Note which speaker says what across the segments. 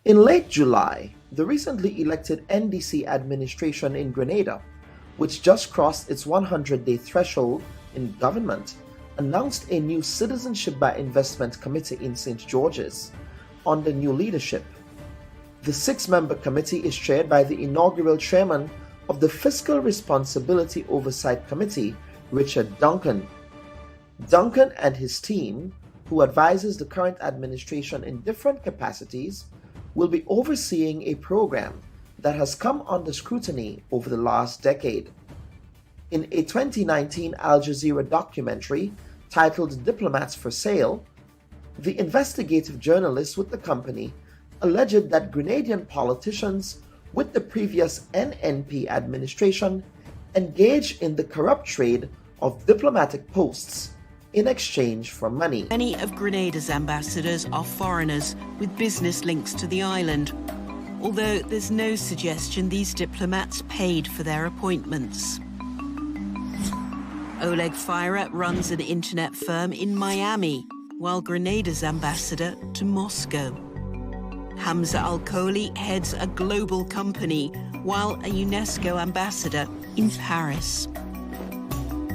Speaker 1: In late July, the recently elected NDC administration in Grenada, which just crossed its 100-day threshold in government, announced a new Citizenship by Investment Committee in St. George's under new leadership. The six-member committee is chaired by the inaugural chairman of the Fiscal Responsibility Oversight Committee, Richard Duncan. Duncan and his team, who advises the current administration in different capacities, will be overseeing a program that has come under scrutiny over the last decade. In a 2019 Al Jazeera documentary titled Diplomats for Sale, the investigative journalist with the company alleged that Grenadian politicians with the previous NNP administration engaged in the corrupt trade of diplomatic posts in exchange for money.
Speaker 2: Many of Grenada's ambassadors are foreigners with business links to the island, although there's no suggestion these diplomats paid for their appointments. Oleg Feira runs an internet firm in Miami, while Grenada's ambassador to Moscow. Hamza Al-Kholi heads a global company, while a UNESCO ambassador in Paris.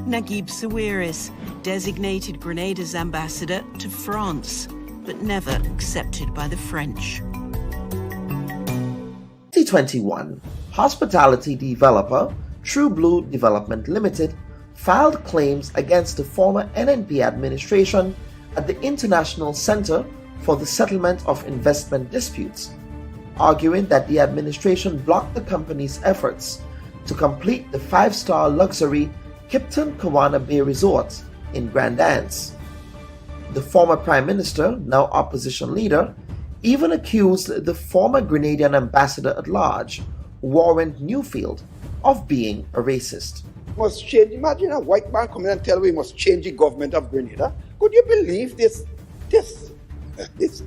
Speaker 2: Naguib Sawiris designated Grenada's ambassador to France, but never accepted by the French.
Speaker 1: 2021, hospitality developer True Blue Development Limited filed claims against the former NNP administration at the International Center for the Settlement of Investment Disputes, arguing that the administration blocked the company's efforts to complete the five-star luxury Kipton Kawana Bay Resort in Grand Anse. The former Prime Minister, now opposition leader, even accused the former Grenadian ambassador at large, Warren Newfield, of being a racist.
Speaker 3: Must change. Imagine a white man coming and tell we must change the government of Grenada. Could you believe this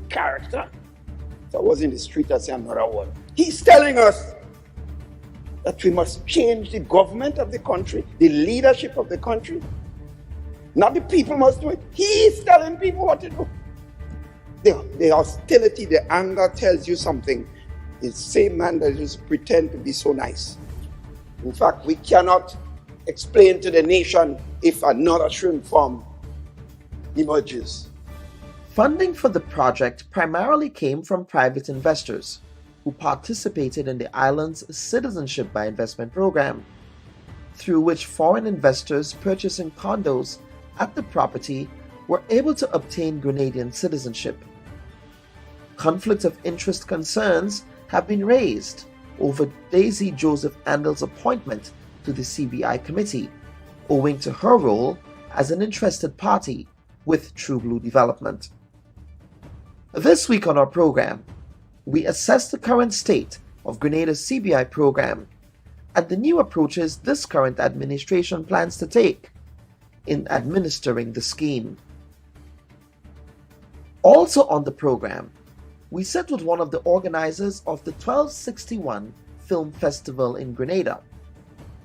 Speaker 3: character? So I was in the street, I said, I'm not a one. He's telling us that we must change the government of the country, the leadership of the country. Not the people must do it. He's telling people what to do. The hostility, the anger tells you something. It's the same man that just pretend to be so nice. In fact, we cannot explain to the nation if another shrimp farm emerges.
Speaker 1: Funding for the project primarily came from private investors who participated in the island's Citizenship by Investment program, through which foreign investors purchasing condos at the property were able to obtain Grenadian citizenship. Conflict of interest concerns have been raised over Daisy Joseph Andel's appointment to the CBI committee, owing to her role as an interested party with True Blue Development. This week on our program, we assess the current state of Grenada's CBI program and the new approaches this current administration plans to take in administering the scheme. Also on the program, we sit with one of the organizers of the 1261 Film Festival in Grenada.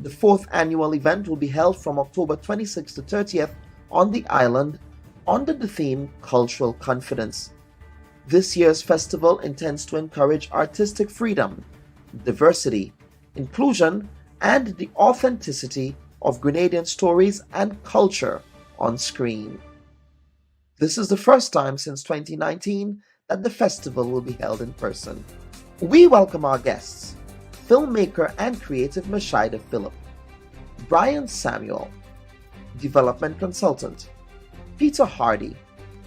Speaker 1: The fourth annual event will be held from October 26th to 30th on the island under the theme Cultural Confidence. This year's festival intends to encourage artistic freedom, diversity, inclusion, and the authenticity of Grenadian stories and culture on screen. This is the first time since 2019 that the festival will be held in person. We welcome our guests, filmmaker and creative Mashida Phillip, Brian Samuel, development consultant, Peter Hardy,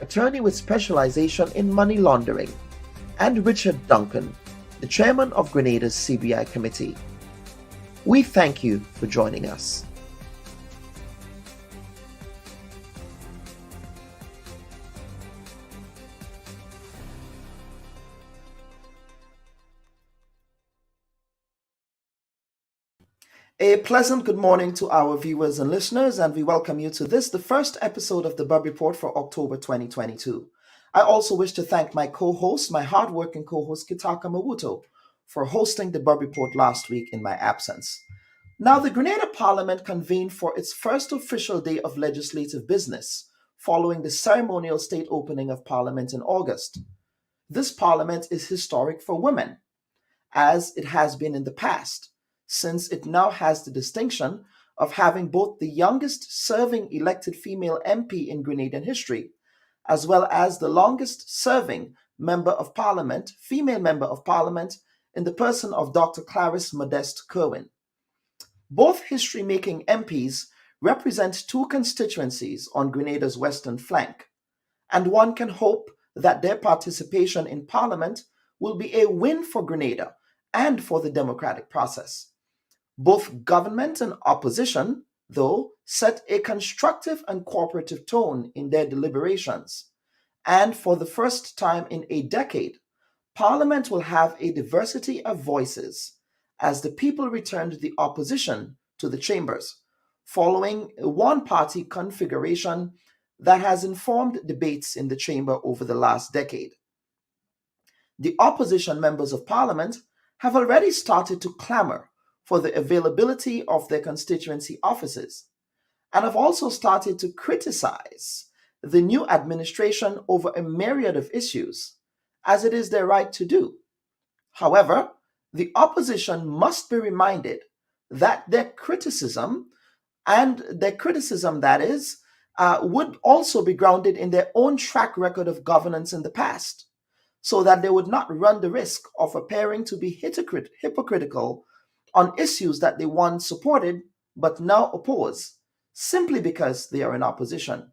Speaker 1: attorney with specialization in money laundering, and Richard Duncan, the chairman of Grenada's CBI committee. We thank you for joining us. A pleasant good morning to our viewers and listeners, and we welcome you to the first episode of the Bubb Report for October 2022. I also wish to thank my co-host, my hardworking co-host Kitaka Mawuto, for hosting the Bubb Report last week in my absence. Now, the Grenada Parliament convened for its first official day of legislative business, following the ceremonial state opening of Parliament in August. This parliament is historic for women, as it has been in the past, since it now has the distinction of having both the youngest serving elected female MP in Grenadian history, as well as the longest serving member of parliament, female member of parliament, in the person of Dr. Clarice Modeste Kerwin. Both history making MPs represent two constituencies on Grenada's western flank, and one can hope that their participation in Parliament will be a win for Grenada and for the democratic process. Both government and opposition, though, set a constructive and cooperative tone in their deliberations, and for the first time in a decade, Parliament will have a diversity of voices as the people returned the opposition to the chambers, following a one party configuration that has informed debates in the chamber over the last decade. The opposition members of Parliament have already started to clamor for the availability of their constituency offices and have also started to criticize the new administration over a myriad of issues, as it is their right to do. However, the opposition must be reminded that their criticism, that is, would also be grounded in their own track record of governance in the past, so that they would not run the risk of appearing to be hypocritical on issues that they once supported but now oppose, simply because they are in opposition.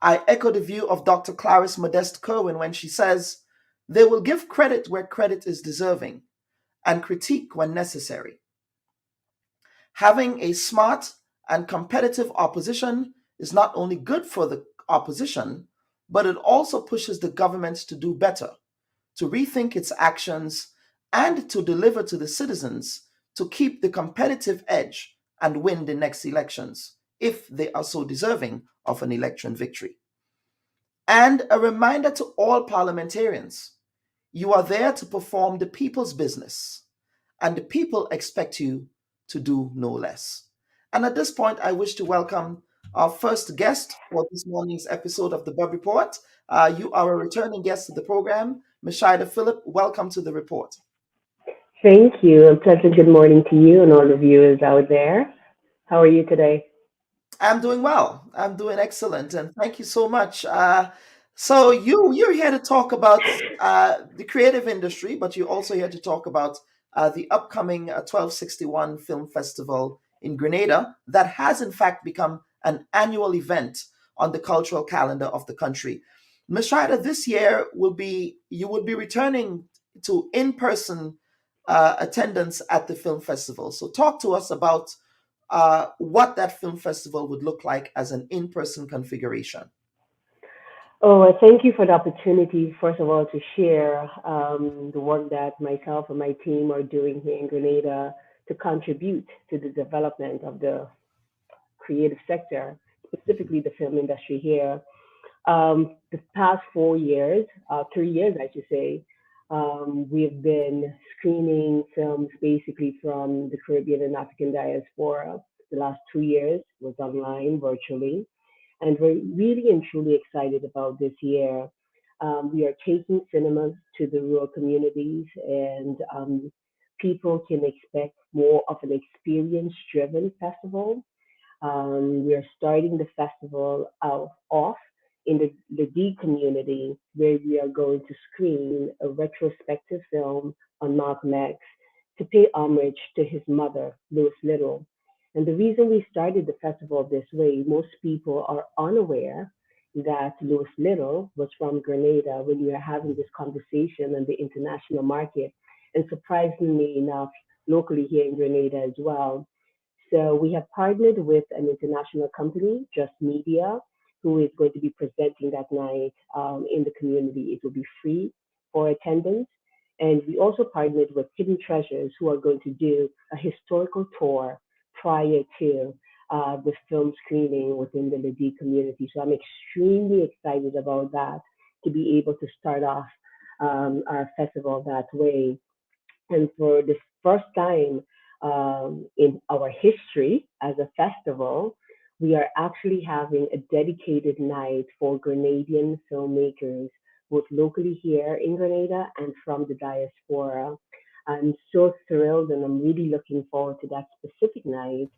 Speaker 1: I echo the view of Dr. Clarice Modeste Kerwin when she says, they will give credit where credit is deserving and critique when necessary. Having a smart and competitive opposition is not only good for the opposition, but it also pushes the government to do better, to rethink its actions, and to deliver to the citizens to keep the competitive edge and win the next elections, if they are so deserving of an election victory. And a reminder to all parliamentarians, you are there to perform the people's business, and the people expect you to do no less. And at this point, I wish to welcome our first guest for this morning's episode of the Bubb Report. You are a returning guest to the program. Ms. Shida Phillip, welcome to the report.
Speaker 4: Thank you. A pleasant good morning to you and all the viewers out there. How are you today?
Speaker 1: I'm doing well. I'm doing excellent, and thank you so much. So you're here to talk about the creative industry, but you're also here to talk about the upcoming 1261 Film Festival in Grenada that has in fact become an annual event on the cultural calendar of the country. Ms. Schreider, this year you will be returning to in-person attendance at the film festival. So talk to us about what that film festival would look like as an in-person configuration.
Speaker 4: Thank you for the opportunity, first of all, to share the work that myself and my team are doing here in Grenada to contribute to the development of the creative sector, specifically the film industry here. The past 4 years, 3 years, I should say, we've been screening films basically from the Caribbean and African diaspora. The last 2 years was online, virtually. And we're really and truly excited about this year. We are taking cinemas to the rural communities, and people can expect more of an experience driven festival. We are starting the festival off in the D community, where we are going to screen a retrospective film on Malcolm X to pay homage to his mother, Lois Little. And the reason we started the festival this way, most people are unaware that Lois Little was from Grenada when we are having this conversation on the international market, and surprisingly enough, locally here in Grenada as well. So we have partnered with an international company, Just Media, who is going to be presenting that night in the community. It will be free for attendance. And we also partnered with Hidden Treasures, who are going to do a historical tour prior to the film screening within the Ladi community. So I'm extremely excited about that, to be able to start off our festival that way. And for the first time in our history as a festival, we are actually having a dedicated night for Grenadian filmmakers both locally here in Grenada and from the diaspora. I'm so thrilled and I'm really looking forward to that specific night.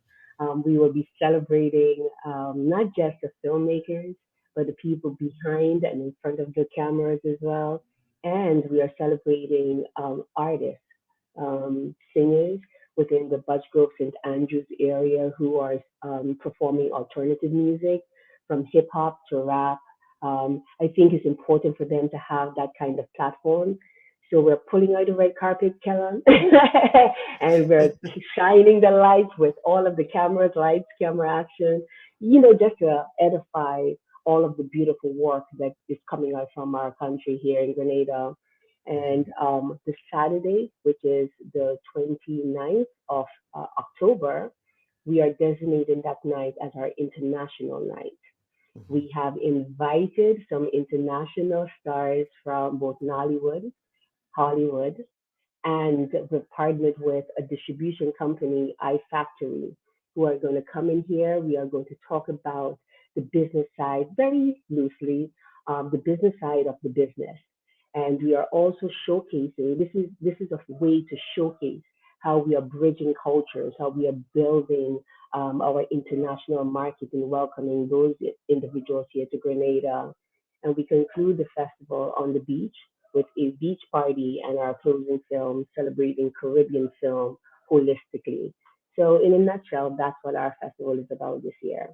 Speaker 4: We will be celebrating not just the filmmakers, but the people behind and in front of the cameras as well. And we are celebrating artists, singers within the Budge Grove St. Andrews area who are performing alternative music from hip hop to rap. I think it's important for them to have that kind of platform. So we're pulling out the red carpet, Kellen, and we're shining the lights with all of the cameras, lights, camera action, just to edify all of the beautiful work that is coming out from our country here in Grenada. And the Saturday, which is the 29th of October, we are designating that night as our international night. We have invited some international stars from both Nollywood, Hollywood, and we've partnered with a distribution company, iFactory, who are going to come in here. We are going to talk about the business side very loosely, the business side of the business, and we are also showcasing. This is a way to showcase how we are bridging cultures, how we are building our international market and welcoming those individuals here to Grenada. And we conclude the festival on the beach with a beach party and our closing film celebrating Caribbean film holistically. So, in a nutshell, that's what our festival is about this year.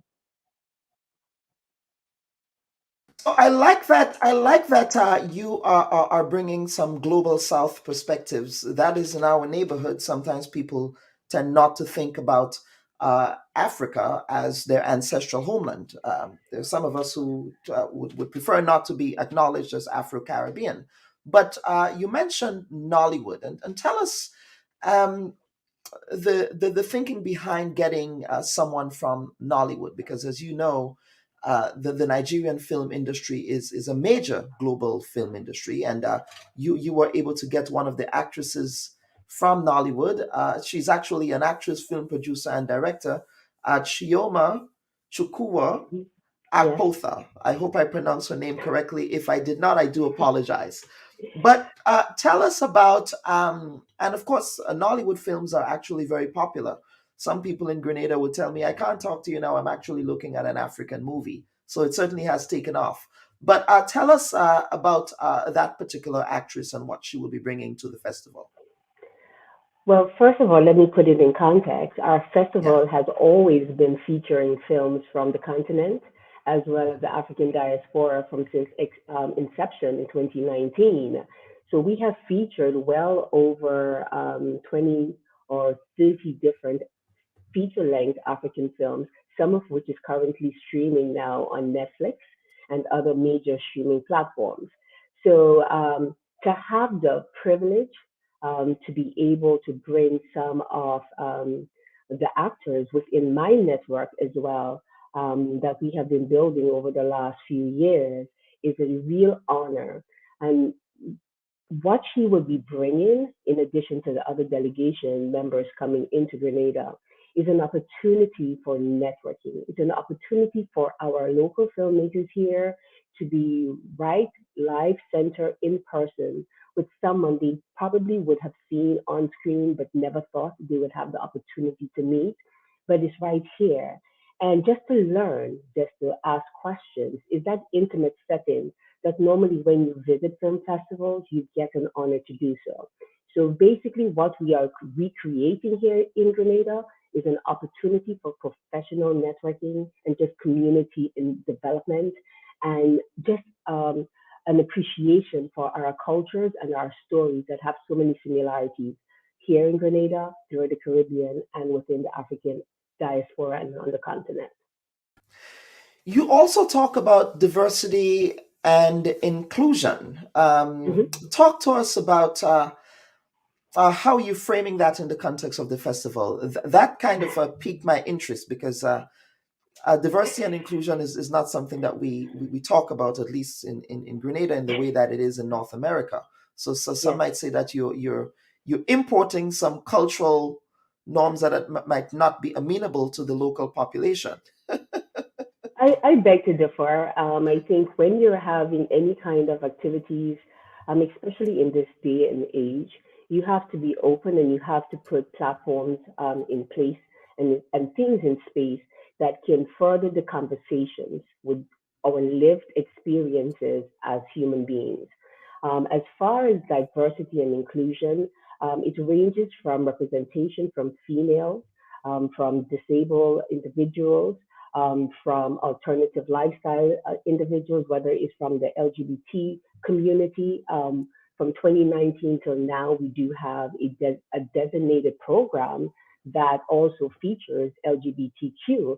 Speaker 1: So I like that. I like that you are bringing some global South perspectives. That is in our neighborhood. Sometimes people tend not to think about Africa as their ancestral homeland. There's some of us who would prefer not to be acknowledged as Afro-Caribbean. But you mentioned Nollywood, and tell us um, the thinking behind getting someone from Nollywood, because as you know, the Nigerian film industry is a major global film industry, and you were able to get one of the actresses from Nollywood. She's actually an actress, film producer, and director, Chioma Chukwu
Speaker 4: Yes.
Speaker 1: Akpotha. I hope I pronounced her name correctly. If I did not, I do apologize. But tell us about, and of course, Nollywood films are actually very popular. Some people in Grenada would tell me, I can't talk to you now. I'm actually looking at an African movie. So it certainly has taken off. But tell us about that particular actress and what she will be bringing to the festival.
Speaker 4: Well, first of all, let me put it in context. Our
Speaker 1: Yeah.
Speaker 4: festival has always been featuring films from the continent as well as the African diaspora from since inception in 2019. So we have featured well over 20 or 30 different feature-length African films, some of which is currently streaming now on Netflix and other major streaming platforms. So to have the privilege to be able to bring some of the actors within my network as well that we have been building over the last few years is a real honor. And what she will be bringing, in addition to the other delegation members coming into Grenada, is an opportunity for networking. It's an opportunity for our local filmmakers here to be right live center in person with someone they probably would have seen on screen but never thought they would have the opportunity to meet. But it's right here. And just to learn, just to ask questions, is that intimate setting that normally when you visit film festivals, you get an honor to do so. So basically, what we are recreating here in Grenada is an opportunity for professional networking and just community in development and just an appreciation for our cultures and our stories that have so many similarities here in Grenada, throughout the Caribbean, and within the African diaspora and on the continent.
Speaker 1: You also talk about diversity and inclusion.
Speaker 4: Mhm.
Speaker 1: Talk to us about how you framing that in the context of the festival. That kind of piqued my interest because diversity and inclusion is not something that we talk about, at least in Grenada, in the way that it is in North America. So some
Speaker 4: Yes.
Speaker 1: might say that you're importing some cultural norms that might not be amenable to the local population.
Speaker 4: I beg to differ. I think when you're having any kind of activities, especially in this day and age, you have to be open and you have to put platforms in place and things in space that can further the conversations with our lived experiences as human beings. As far as diversity and inclusion, it ranges from representation from females, from disabled individuals, from alternative lifestyle individuals, whether it's from the LGBT community. From 2019 till now, we do have a designated program that also features LGBTQ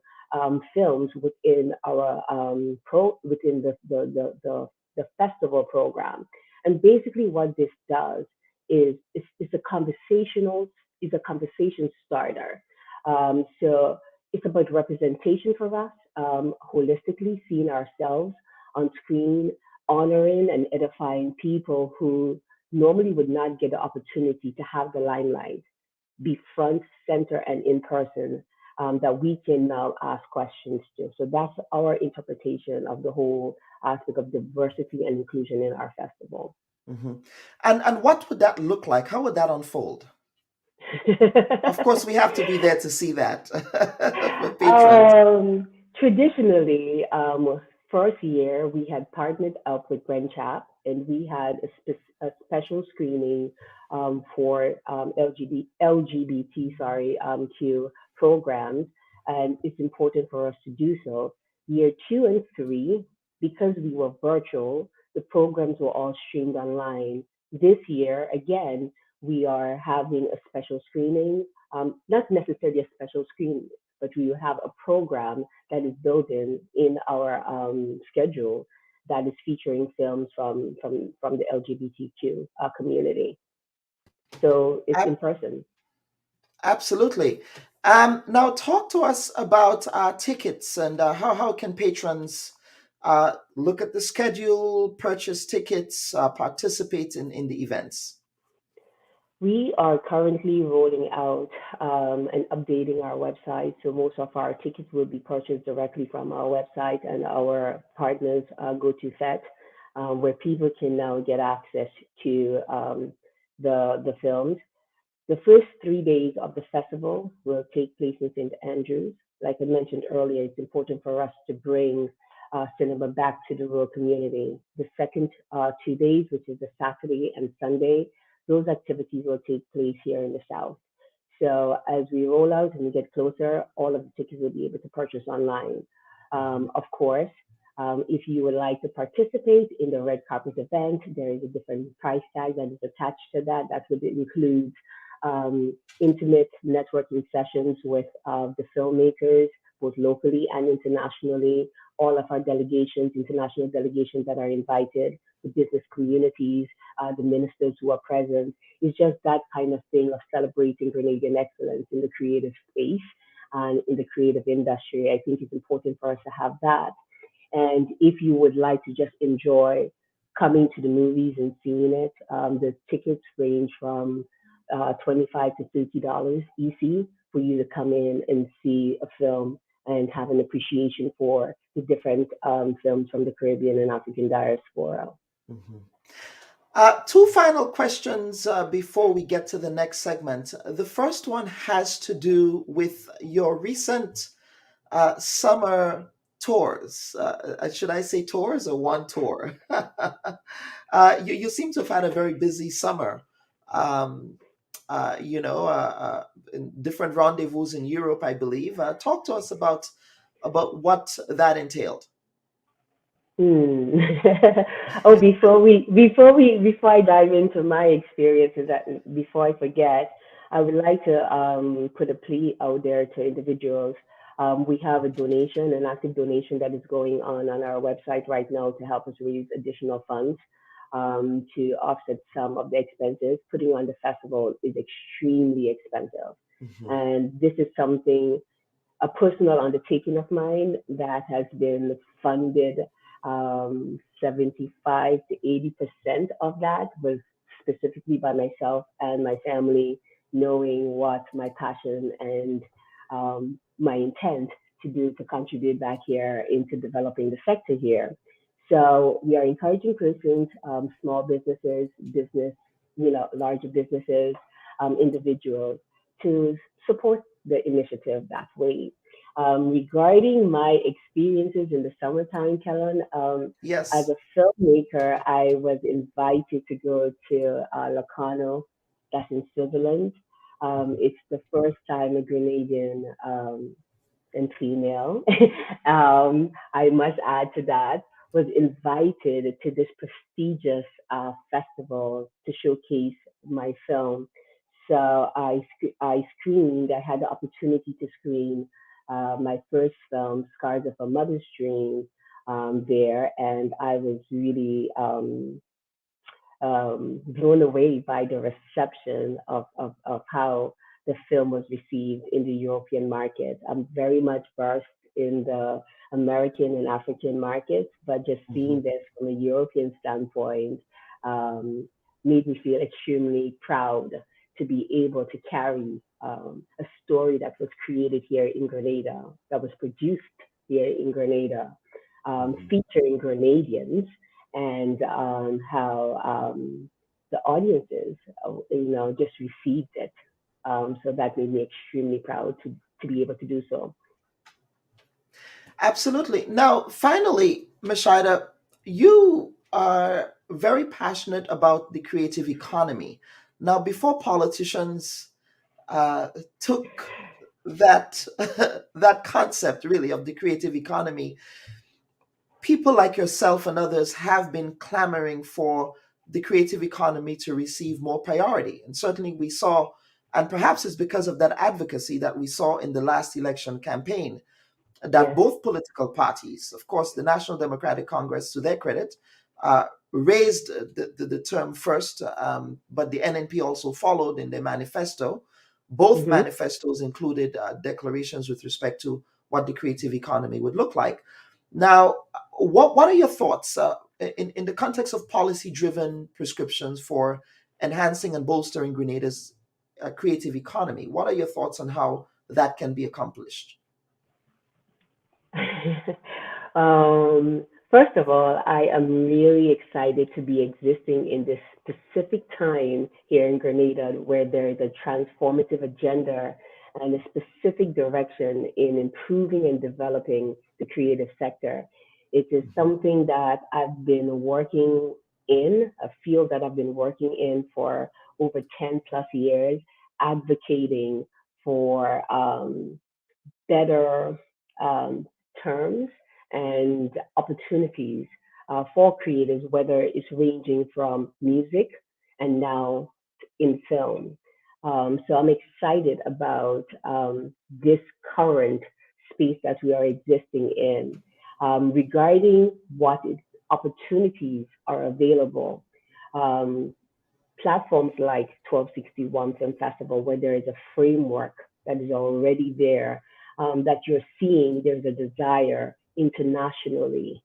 Speaker 4: films within our within the festival program. And basically, what this does is a is a conversation starter. So it's about representation for us, holistically seeing ourselves on screen, honoring and edifying people who normally would not get the opportunity to have the limelight, be front, center, and in person, that we can now ask questions to. So that's our interpretation of the whole aspect of diversity and inclusion in our festival.
Speaker 1: Hmm. And what would that look like? How would that unfold? Of course, we have to be there to see that for patrons.
Speaker 4: Traditionally, first year we had partnered up with Grenchap, and we had a special screening for LGBT, sorry, Q programs, and it's important for us to do so. Year two and three, because we were virtual, the programs were all streamed online. This year, again, we are having a special screening, not necessarily a special screening, but we will have a program that is built in our schedule that is featuring films from the LGBTQ community. So it's in person.
Speaker 1: Absolutely. Now, talk to us about tickets and how can patrons look at the schedule, purchase tickets, participate in the events.
Speaker 4: We are currently rolling out and updating our website. So most of our tickets will be purchased directly from our website and our partners go to FET, where people can now get access to the films. The first 3 days of the festival will take place in St. Andrews. Like I mentioned earlier, it's important for us to bring cinema back to the rural community. The second 2 days, which is the Saturday and Sunday, those activities will take place here in the South. So as we roll out and we get closer, all of the tickets will be able to purchase online. Of course, if you would like to participate in the red carpet event, there is a different price tag that is attached to that. That would include intimate networking sessions with the filmmakers, both locally and internationally. All of our delegations, international delegations that are invited, the business communities, the ministers who are present. It's just that kind of thing of celebrating Grenadian excellence in the creative space and in the creative industry. I think it's important for us to have that. And if you would like to just enjoy coming to the movies and seeing it, the tickets range from $25 to $30 EC for you to come in and see a film and have an appreciation for the different films from the Caribbean and African diaspora.
Speaker 1: Mhm. Two final questions before we get to the next segment. The first one has to do with your recent summer tours. Should I say tours or one tour? You seem to have had a very busy summer. Um, in different rendezvous in Europe, I believe. Talk to us about what that entailed.
Speaker 4: Hmm. Oh, before I dive into my experiences, before I forget, I would like to put a plea out there to individuals. We have a donation, an active donation that is going on our website right now to help us raise additional funds to offset some of the expenses. Putting on the festival is extremely expensive,
Speaker 1: Mhm.
Speaker 4: and this is something a personal undertaking of mine that has been funded 75 to 80% of that was specifically by myself and my family, knowing what my passion and my intent to do to contribute back here into developing the sector here. So we are encouraging persons, small businesses, larger businesses, individuals to support the initiative that way. Regarding my experiences in the summertime, Kellen, as
Speaker 1: Yes.
Speaker 4: a filmmaker, I was invited to go to Locarno, that's in Switzerland. It's the first time a Grenadian and female, I must add to that, was invited to this prestigious festival to showcase my film. So I screened, I had the opportunity to screen my first film, Scars of a Mother's Dream, there, and I was really blown away by the reception of how the film was received in the European market. I'm very much versed in the American and African markets, but just
Speaker 1: Mhm.
Speaker 4: seeing this from a European standpoint um, made me feel extremely proud to be able to carry a story that was created here in Grenada, that was produced here in Grenada, featuring Grenadians and how the audiences, just received it. So that made me extremely proud to be able to do so.
Speaker 1: Absolutely. Now, finally, Mashida, you are very passionate about the creative economy. Now, before politicians uh, took that that concept really of the creative economy, people like yourself and others have been clamoring for the creative economy to receive more priority. And certainly we saw, and perhaps it's because of that advocacy that we saw in the last election campaign, that
Speaker 4: Yes.
Speaker 1: both political parties, of course, the National Democratic Congress, to their credit, raised the term first, but the NNP also followed in their manifesto. Both
Speaker 4: Hmm.
Speaker 1: manifestos included declarations with respect to what the creative economy would look like. Now, what are your thoughts in the context of policy driven prescriptions for enhancing and bolstering Grenada's creative economy? What are your thoughts on how that can be accomplished?
Speaker 4: First of all, I am really excited to be existing in this specific time here in Grenada where there is a transformative agenda and a specific direction in improving and developing the creative sector. It is something that I've been working in, a field that I've been working in for over 10 plus years, advocating for better um, terms and opportunities for creatives, whether it's ranging from music and now in film. So I'm excited about this current space that we are existing in. Regarding what opportunities are available, um, platforms like 1261 Film Festival, where there is a framework that is already there, that you're seeing there's a desire internationally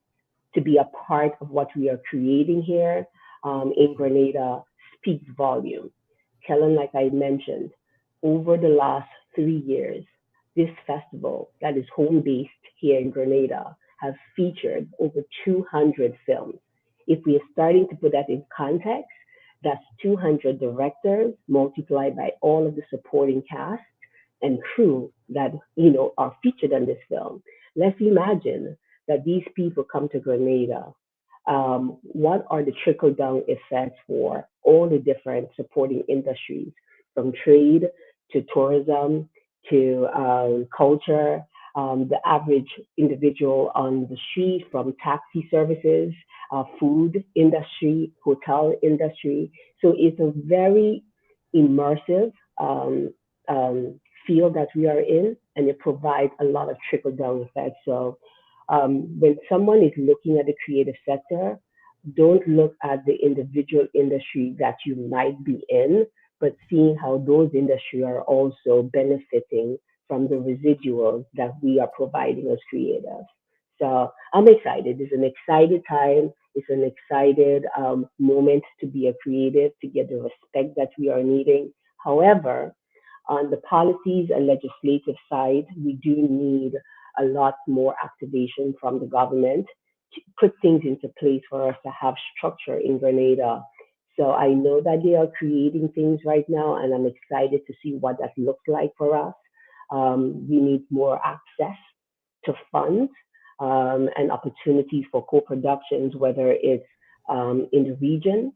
Speaker 4: to be a part of what we are creating here in Grenada speaks volume. Kellen, like I mentioned, over the last 3 years, this festival that is home based here in Grenada has featured over 200 films. If we are starting to put that in context, that's 200 directors multiplied by all of the supporting cast and crew that are featured on this film. Let's imagine that these people come to Grenada. What are the trickle down effects for all the different supporting industries, from trade to tourism to culture, the average individual on the street, from taxi services, food industry, hotel industry. So it's a very immersive field that we are in, and it provides a lot of trickle down effects. So when someone is looking at the creative sector, don't look at the individual industry that you might be in, but seeing how those industries are also benefiting from the residuals that we are providing as creators. So I'm excited. It's an excited time. It's an excited moment to be a creative, to get the respect that we are needing. However, on the policies and legislative side, we do need a lot more activation from the government to put things into place for us to have structure in Grenada. So I know that they are creating things right now, and I'm excited to see what that looks like for us. We need more access to funds and opportunities for co-productions, whether it's in the region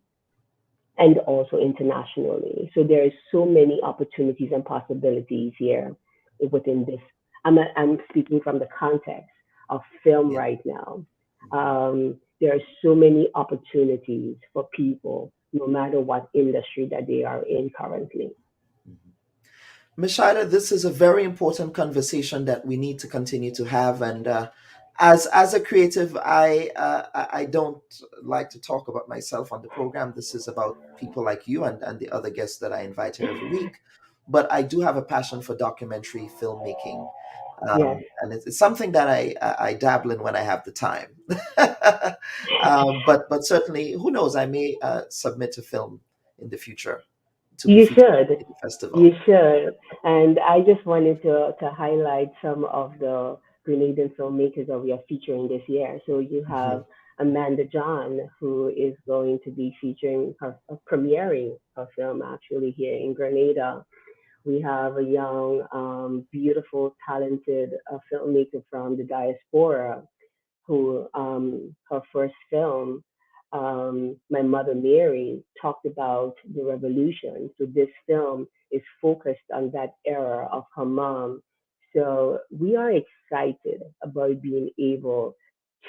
Speaker 4: and also internationally. So there is so many opportunities and possibilities here within this. I'm speaking from the context of film
Speaker 1: Yeah.
Speaker 4: right now. There are so many opportunities for people, no matter what industry that they are in currently.
Speaker 1: Mishida, this is a very important conversation that we need to continue to have. And as a creative, I don't like to talk about myself on the program. This is about people like you and the other guests that I invite here every week. But I do have a passion for documentary filmmaking.
Speaker 4: Yes.
Speaker 1: And it's something that I dabble in when I have the time. But certainly, who knows, I may submit a film in the future to be
Speaker 4: You
Speaker 1: featured
Speaker 4: should.
Speaker 1: in the festival.
Speaker 4: You should. And I just wanted to highlight some of the Grenadian filmmakers that we are featuring this year. So you
Speaker 1: Mhm.
Speaker 4: have Amanda John, who is going to be featuring premiering her film actually here in Grenada. We have a young, beautiful, talented filmmaker from the diaspora who her first film, My Mother Mary, talked about the revolution. So this film is focused on that era of her mom. So we are excited about being able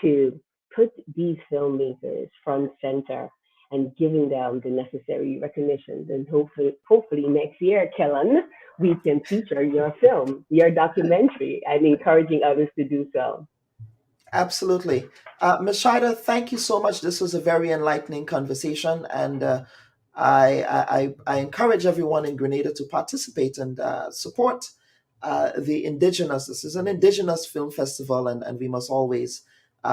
Speaker 4: to put these filmmakers front center and giving them the necessary recognition. And hopefully next year, Kellen, we can feature your film, your documentary, and encouraging others to do so.
Speaker 1: Absolutely. Ms. Shida, thank you so much. This was a very enlightening conversation, and I encourage everyone in Grenada to participate and support the indigenous. This is an indigenous film festival, and we must always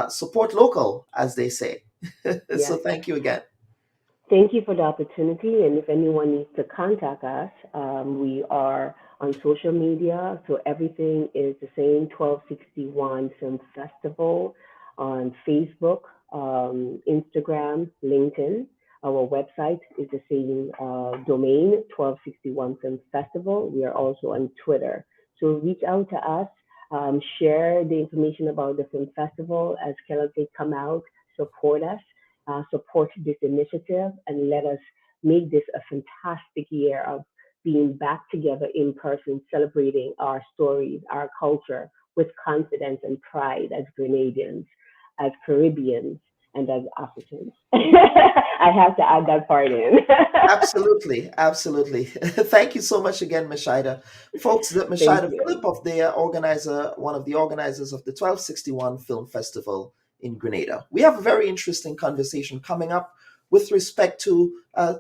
Speaker 1: support local, as they say. So
Speaker 4: Yes.
Speaker 1: thank you again.
Speaker 4: Thank you for the opportunity. And if anyone needs to contact us, we are on social media. So everything is the same 1261 Film Festival on Facebook, Instagram, LinkedIn. Our website is the same domain, 1261 Film Festival. We are also on Twitter. So reach out to us, share the information about the film festival. As Kelly said, come out, support us. Support this initiative and let us make this a fantastic year of being back together in person, celebrating our stories, our culture with confidence and pride as Grenadians, as Caribbeans, and as Africans. I have to add that part in.
Speaker 1: Absolutely, absolutely. Thank you so much again, Mishida. Folks, that
Speaker 4: Thank
Speaker 1: Mishida
Speaker 4: you.
Speaker 1: Phillip one of the organizers of the 1261 Film Festival in Grenada. We have a very interesting conversation coming up with respect to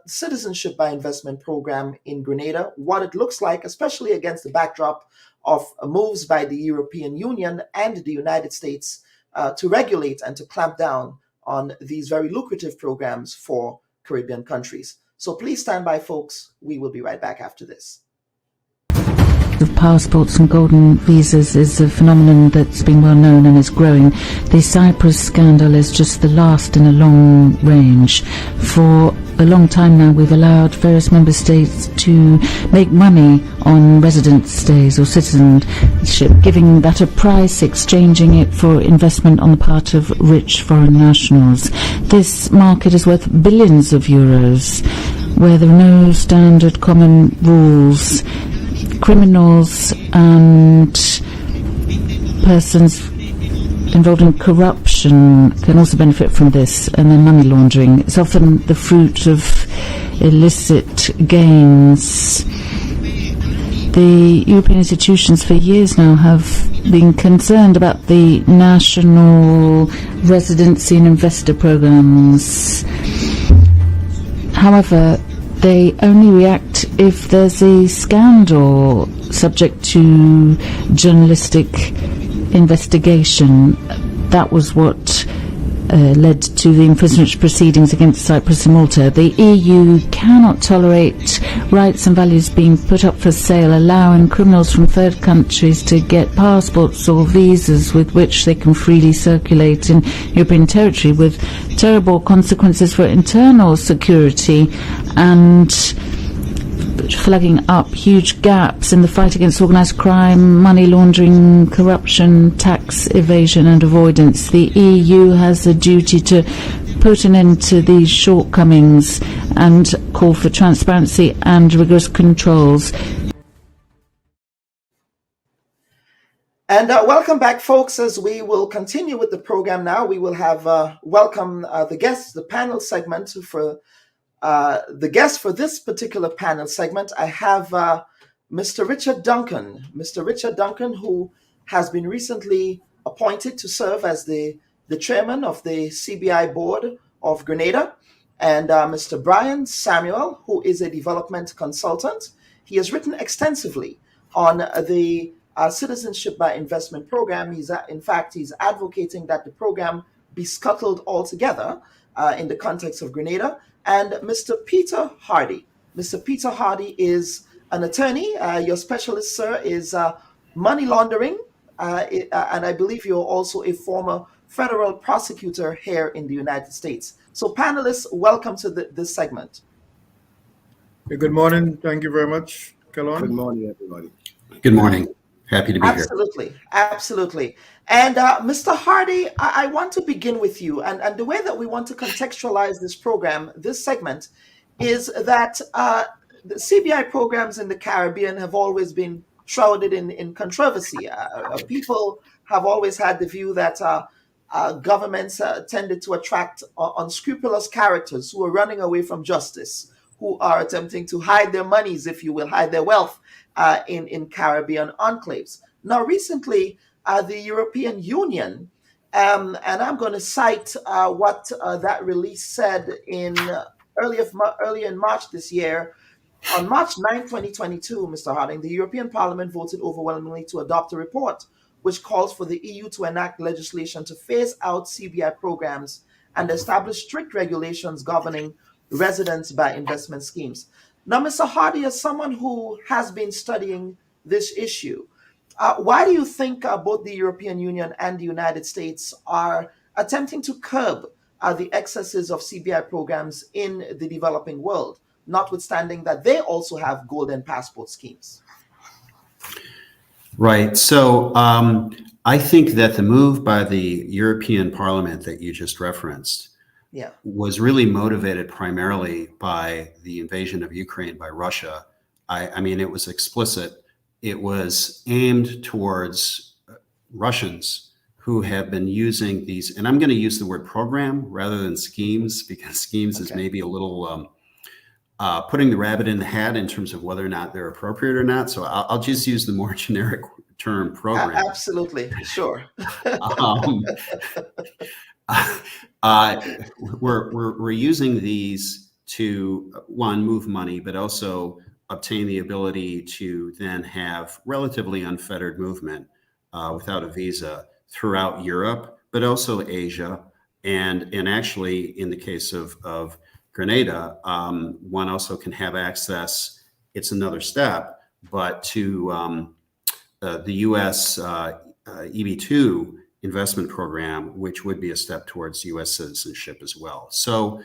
Speaker 1: citizenship by investment program in Grenada, what it looks like, especially against the backdrop of moves by the European Union and the United States to regulate and to clamp down on these very lucrative programs for Caribbean countries. So please stand by, folks. We will be right back after this.
Speaker 5: Of passports and golden visas is a phenomenon that's been well known and is growing. The Cyprus scandal is just the last in a long range. For a long time now, we've allowed various member states to make money on resident stays or citizenship, giving that a price, exchanging it for investment on the part of rich foreign nationals. This market is worth billions of euros, where there are no standard common rules. Criminals and persons involved in corruption can also benefit from this, and then money laundering. It's often the fruit of illicit gains. The European institutions for years now have been concerned about the national residency and investor programs. However, they only react if there's a scandal subject to journalistic investigation. That was what led to the infringement proceedings against Cyprus and Malta. The EU cannot tolerate rights and values being put up for sale, allowing criminals from third countries to get passports or visas with which they can freely circulate in European territory, with terrible consequences for internal security and flagging up huge gaps in the fight against organised crime, money laundering, corruption, tax evasion and avoidance. The EU has a duty to put an end to these shortcomings and call for transparency and rigorous controls.
Speaker 1: And welcome back, folks. As we will continue with the program now, we will have welcome the guests, the panel segment for the guest for this particular panel segment. I have Mr. Richard Duncan. Mr. Richard Duncan, who has been recently appointed to serve as the chairman of the CBI board of Grenada, and Mr. Brian Samuel, who is a development consultant. He has written extensively on the citizenship by investment program. He's advocating that the program be scuttled altogether in the context of Grenada. And Mr. Peter Hardy. Mr. Peter Hardy is an attorney. Your specialist, sir, is money laundering, and I believe you're also a former federal prosecutor here in the United States. So panelists, welcome to this segment.
Speaker 6: Good morning. Thank you very much, Kalon.
Speaker 7: Good morning, everybody.
Speaker 8: Good morning. Happy to be here.
Speaker 1: Absolutely. And Mr. Hardy, I want to begin with you. And the way that we want to contextualize this program, this segment, is that the CBI programs in the Caribbean have always been shrouded in controversy. People have always had the view that governments tended to attract unscrupulous characters who are running away from justice, who are attempting to hide their monies, if you will, hide their wealth in Caribbean enclaves. Now, recently, the European Union, and I'm going to cite what that release said earlier in March this year. On March 9, 2022, Mr. Harding, the European Parliament voted overwhelmingly to adopt a report which calls for the EU to enact legislation to phase out CBI programs and establish strict regulations governing residence by investment schemes. Now, Mr. Hardy, as someone who has been studying this issue, why do you think both the European Union and the United States are attempting to curb the excesses of CBI programs in the developing world, notwithstanding that they also have golden passport schemes?
Speaker 8: Right. So I think that the move by the European Parliament that you just referenced was really motivated primarily by the invasion of Ukraine by Russia. I mean, it was explicit. It was aimed towards Russians who have been using these, and I'm going to use the word program rather than schemes, because schemes is maybe a little putting the rabbit in the hat in terms of whether or not they're appropriate or not. So I'll just use the more generic term program.
Speaker 1: Absolutely, sure.
Speaker 8: We're using these to, one, move money, but also obtain the ability to then have relatively unfettered movement without a visa throughout Europe, but also Asia. And actually, in the case of Grenada, one also can have access, it's another step, but to the US EB2 investment program, which would be a step towards US citizenship as well. So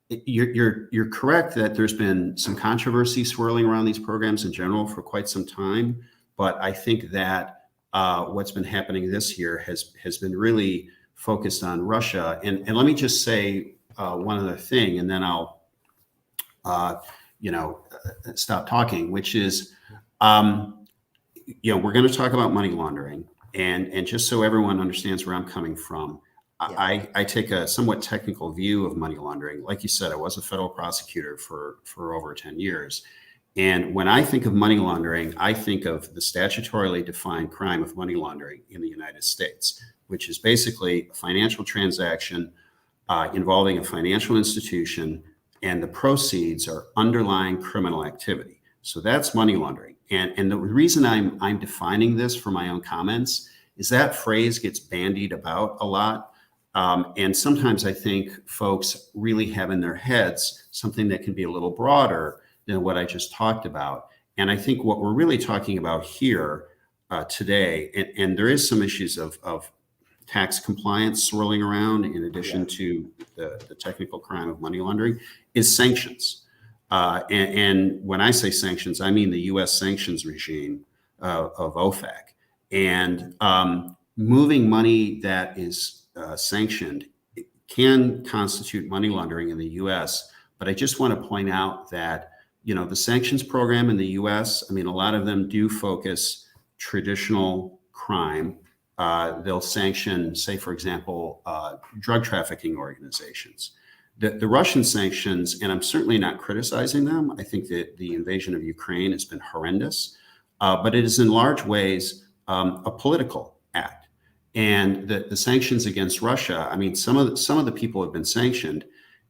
Speaker 8: you're correct that there's been some controversy swirling around these programs in general for quite some time, but I think that what's been happening this year has been really focused on Russia. And let me just say one other thing, and then I'll stop talking, which is we're going to talk about money laundering, and just so everyone understands where I'm coming from. I take a somewhat technical view of money laundering. Like you said, I was a federal prosecutor for over 10 years. And when I think of money laundering, I think of the statutorily defined crime of money laundering in the United States, which is basically a financial transaction involving a financial institution, and the proceeds are underlying criminal activity. So that's money laundering. And the reason I'm defining this for my own comments is that phrase gets bandied about a lot. And sometimes I think folks really have in their heads something that can be a little broader than what I just talked about. And I think what we're really talking about here today, and there is some issues of tax compliance swirling around in addition to the technical crime of money laundering, is sanctions. And when I say sanctions, I mean the U.S. sanctions regime of OFAC. And moving money that is sanctioned can constitute money laundering in the U.S. But I just want to point out that, the sanctions program in the U.S., I mean, a lot of them do focus traditional crime. They'll sanction, say, for example, drug trafficking organizations. The Russian sanctions, and I'm certainly not criticizing them. I think that the invasion of Ukraine has been horrendous, but it is in large ways a political act. And the sanctions against Russia, I mean, some of the people have been sanctioned.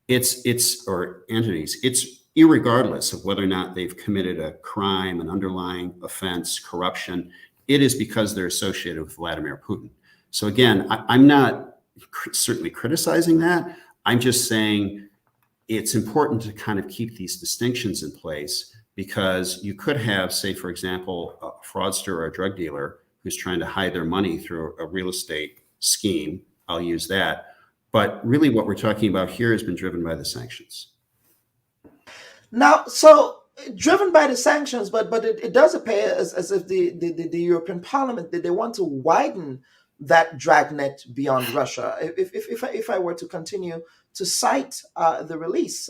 Speaker 8: Or entities. It's irregardless of whether or not they've committed a crime, an underlying offense, corruption. It is because they're associated with Vladimir Putin. So again, I'm not certainly criticizing that. I'm just saying it's important to kind of keep these distinctions in place, because you could have, say, for example, a fraudster or a drug dealer who's trying to hide their money through a real estate scheme. I'll use that. But really what we're talking about here has been driven by the sanctions.
Speaker 1: Now, so driven by the sanctions, but it does appear as if the European Parliament, they want to widen that dragnet beyond Russia. If I were to continue to cite the release,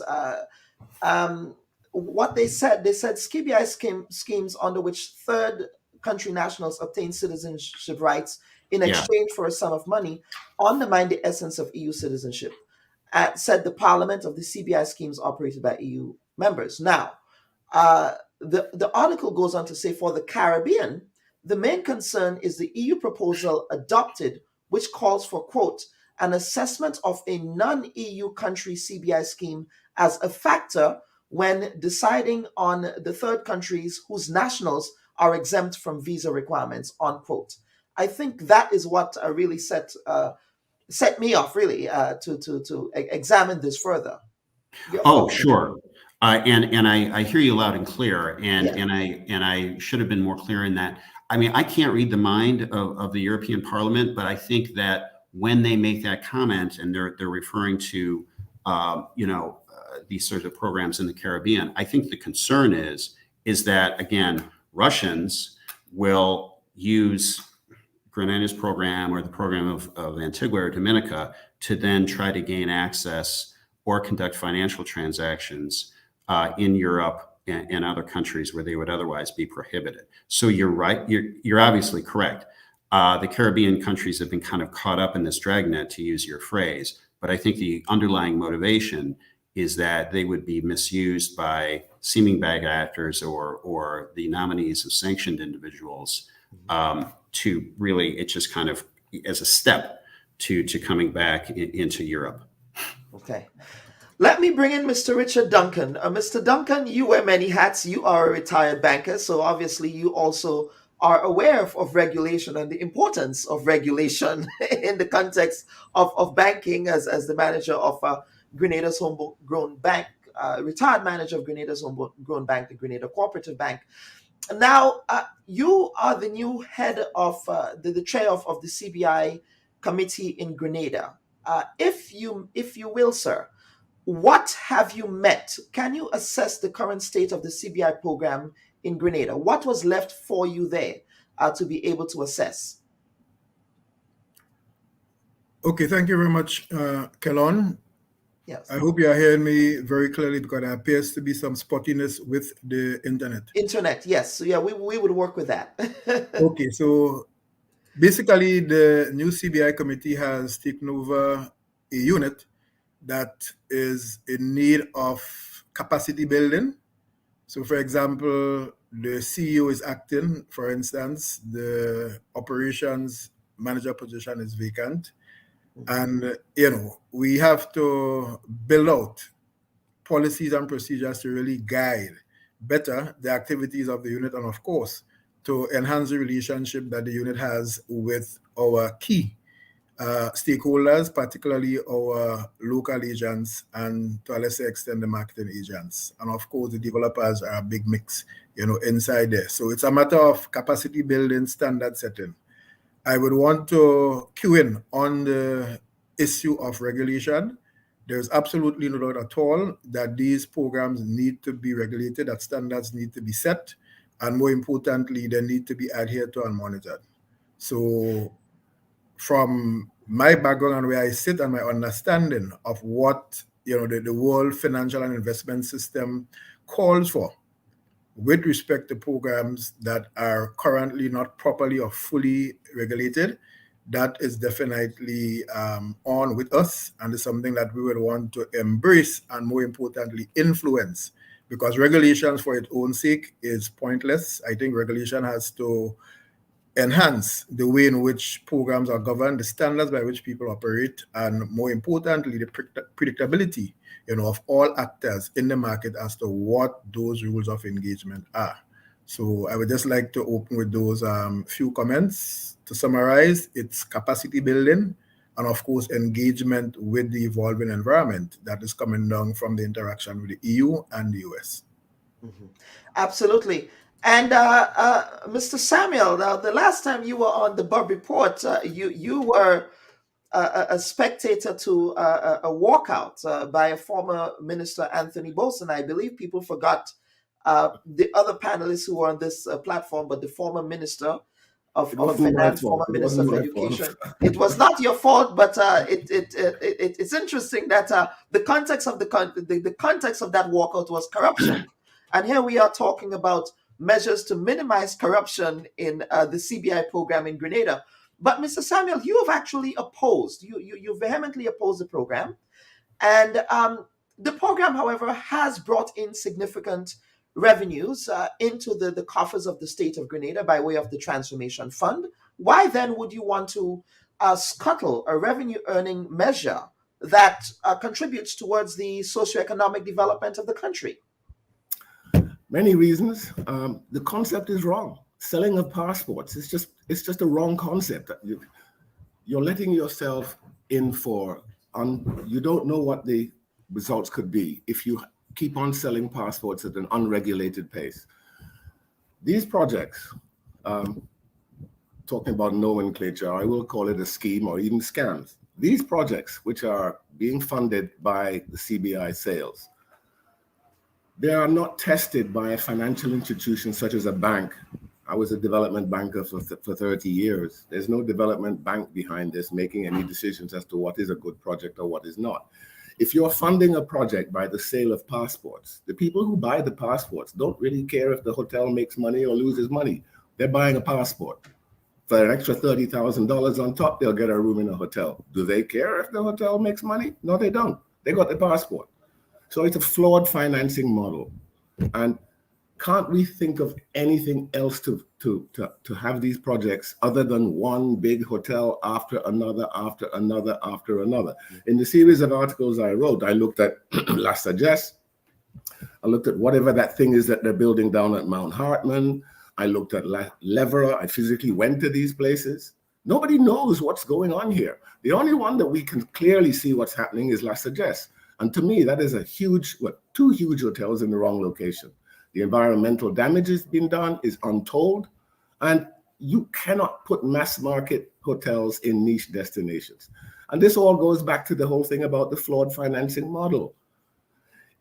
Speaker 1: what they said CBI schemes under which third country nationals obtain citizenship rights in exchange for a sum of money undermine the essence of EU citizenship, said the Parliament of the CBI schemes operated by EU members. Now, the article goes on to say, for the Caribbean, the main concern is the EU proposal adopted, which calls for, quote, an assessment of a non-EU country CBI scheme as a factor when deciding on the third countries whose nationals are exempt from visa requirements, unquote. I think that is what really set me off, really, to examine this further.
Speaker 8: Sure. And I hear you loud and clear, and I should have been more clear in that. I mean, I can't read the mind of the European Parliament, but I think that when they make that comment and they're referring to these sorts of programs in the Caribbean, I think the concern is that, again, Russians will use Grenada's program or the program of Antigua or Dominica to then try to gain access or conduct financial transactions in Europe and other countries where they would otherwise be prohibited. So you're right. You're obviously correct. The Caribbean countries have been kind of caught up in this dragnet, to use your phrase. But I think the underlying motivation is that they would be misused by seeming bad actors or the nominees of sanctioned individuals to really, it's just kind of as a step to coming back into Europe.
Speaker 1: Okay. Let me bring in Mr. Richard Duncan. Mr. Duncan, you wear many hats. You are a retired banker, so obviously you also are aware of regulation and the importance of regulation in the context of banking as the manager of Grenada's homegrown bank, retired manager of Grenada's homegrown bank, the Grenada Cooperative Bank. Now, you are the new head of the chair of the CBI committee in Grenada. If you will, sir, what have you met? Can you assess the current state of the CBI program in Grenada? What was left for you there to be able to assess?
Speaker 6: Okay, thank you very much, Kellon.
Speaker 1: Yes.
Speaker 6: I hope you are hearing me very clearly, because there appears to be some spottiness with the internet.
Speaker 1: Internet, yes. So yeah, we would work with that.
Speaker 6: Okay, so basically the new CBI committee has taken over a unit that is in need of capacity building. So for example, the CEO is acting, for instance, the operations manager position is vacant. And, we have to build out policies and procedures to really guide better the activities of the unit, and of course, to enhance the relationship that the unit has with our key stakeholders, particularly our local agents and to a lesser extent the marketing agents. And of course, the developers are a big mix, inside there. So it's a matter of capacity building, standard setting. I would want to cue in on the issue of regulation. There's absolutely no doubt at all that these programs need to be regulated, that standards need to be set, and more importantly, they need to be adhered to and monitored. So from my background and where I sit and my understanding of what the world financial and investment system calls for with respect to programs that are currently not properly or fully regulated, that is definitely on with us, and is something that we would want to embrace and, more importantly, influence, because regulations for its own sake is pointless. I think regulation has to enhance the way in which programs are governed, the standards by which people operate, and more importantly, the predictability of all actors in the market as to what those rules of engagement are. So I would just like to open with those few comments. To summarize, it's capacity building and, of course, engagement with the evolving environment that is coming down from the interaction with the EU and the US.
Speaker 1: Mm-hmm. Absolutely. And Mr. Samuel, the last time you were on the Bubb Report, you were a spectator to a walkout by a former minister, Anthony Bolstering. I believe people forgot the other panelists who were on this platform, but the former minister of finance, former minister of education. It was not your fault, but it's interesting that the context of the context of that walkout was corruption, and here we are talking about measures to minimize corruption in the CBI program in Grenada. But Mr. Samuel, you have actually opposed. You vehemently opposed the program, and the program, however, has brought in significant revenues into the coffers of the state of Grenada by way of the Transformation Fund. Why then would you want to scuttle a revenue earning measure that contributes towards the socioeconomic development of the country?
Speaker 7: Many reasons. The concept is wrong. Selling of passports, it's just a wrong concept. You're letting yourself in for, you don't know what the results could be if you keep on selling passports at an unregulated pace. These projects, talking about nomenclature, I will call it a scheme or even scams. These projects, which are being funded by the CBI sales, they are not tested by a financial institution such as a bank. I was a development banker for 30 years. There's no development bank behind this making any decisions as to what is a good project or what is not. If you're funding a project by the sale of passports, the people who buy the passports don't really care if the hotel makes money or loses money. They're buying a passport. For an extra $30,000 on top, they'll get a room in a hotel. Do they care if the hotel makes money? No, they don't. They got the passport. So it's a flawed financing model. And can't we think of anything else to have these projects other than one big hotel after another, after another, after another? In the series of articles I wrote, I looked at La Sagesse. I looked at whatever that thing is that they're building down at Mount Hartman. I looked at Levera. I physically went to these places. Nobody knows what's going on here. The only one that we can clearly see what's happening is La Sagesse. And to me, that is a huge, two huge hotels in the wrong location. The environmental damage has been done is untold, and you cannot put mass market hotels in niche destinations. And this all goes back to the whole thing about the flawed financing model.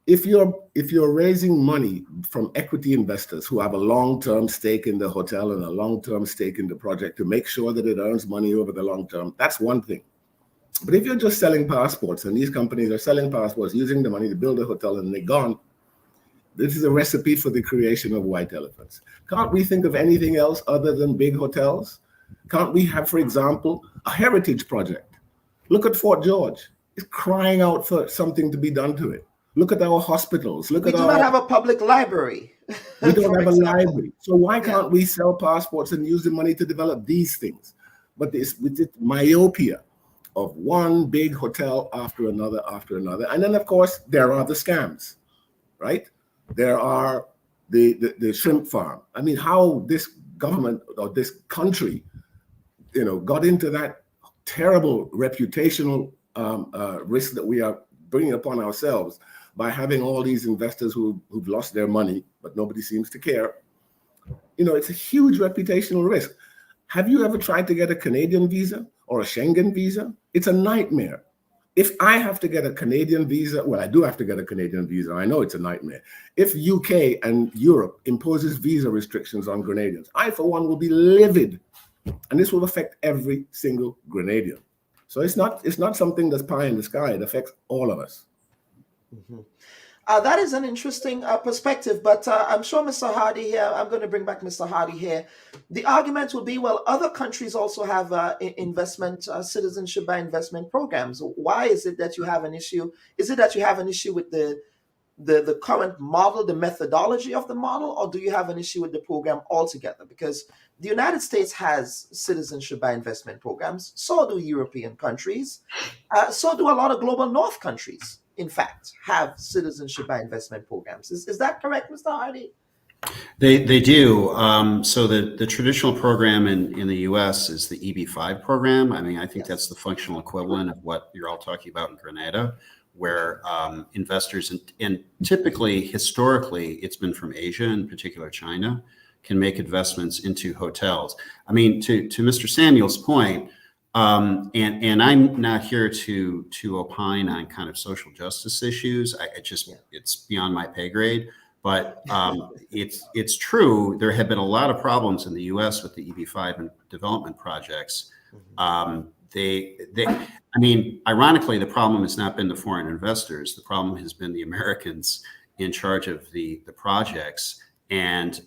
Speaker 7: If you're raising money from equity investors who have a long-term stake in the hotel and a long-term stake in the project to make sure that it earns money over the long term, that's one thing. But if you're just selling passports, and these companies are selling passports, using the money to build a hotel and they're gone, this is a recipe for the creation of white elephants. Can't we think of anything else other than big hotels? Can't we have, for example, a heritage project? Look at Fort George. It's crying out for something to be done to it. Look at our hospitals. We do
Speaker 1: not have a public library.
Speaker 7: We don't have a library. So why can't we sell passports and use the money to develop these things? But this, with this myopia of one big hotel after another. And then, of course, there are the scams, right? There are the shrimp farm. I mean, how this government or this country, got into that terrible reputational risk that we are bringing upon ourselves by having all these investors who've lost their money, but nobody seems to care. It's a huge reputational risk. Have you ever tried to get a Canadian visa or a Schengen visa? It's a nightmare. If I have to get a Canadian visa, well, I do have to get a Canadian visa. I know it's a nightmare. If UK and Europe imposes visa restrictions on Grenadians, I, for one, will be livid. And this will affect every single Grenadian. So it's not something that's pie in the sky. It affects all of us.
Speaker 1: Mm-hmm. That is an interesting perspective, but I'm sure Mr. Hardy here, I'm going to bring back Mr. Hardy here. The argument will be, well, other countries also have citizenship by investment programs. Why is it that you have an issue? Is it that you have an issue with the current model, the methodology of the model, or do you have an issue with the program altogether? Because the United States has citizenship by investment programs. So do European countries. So do a lot of global North countries, in fact, have citizenship by investment programs. Is that correct, Mr. Hardy?
Speaker 8: They do. So the traditional program in the U.S. is the EB-5 program. I mean, I think that's the functional equivalent of what you're all talking about in Grenada, where investors, and typically, historically, it's been from Asia, in particular China, can make investments into hotels. I mean, to Mr. Samuel's point, and I'm not here to opine on kind of social justice issues. It's beyond my pay grade. But it's true. There have been a lot of problems in the U.S. with the EB-5 and development projects. I mean, ironically, the problem has not been the foreign investors. The problem has been the Americans in charge of the projects. And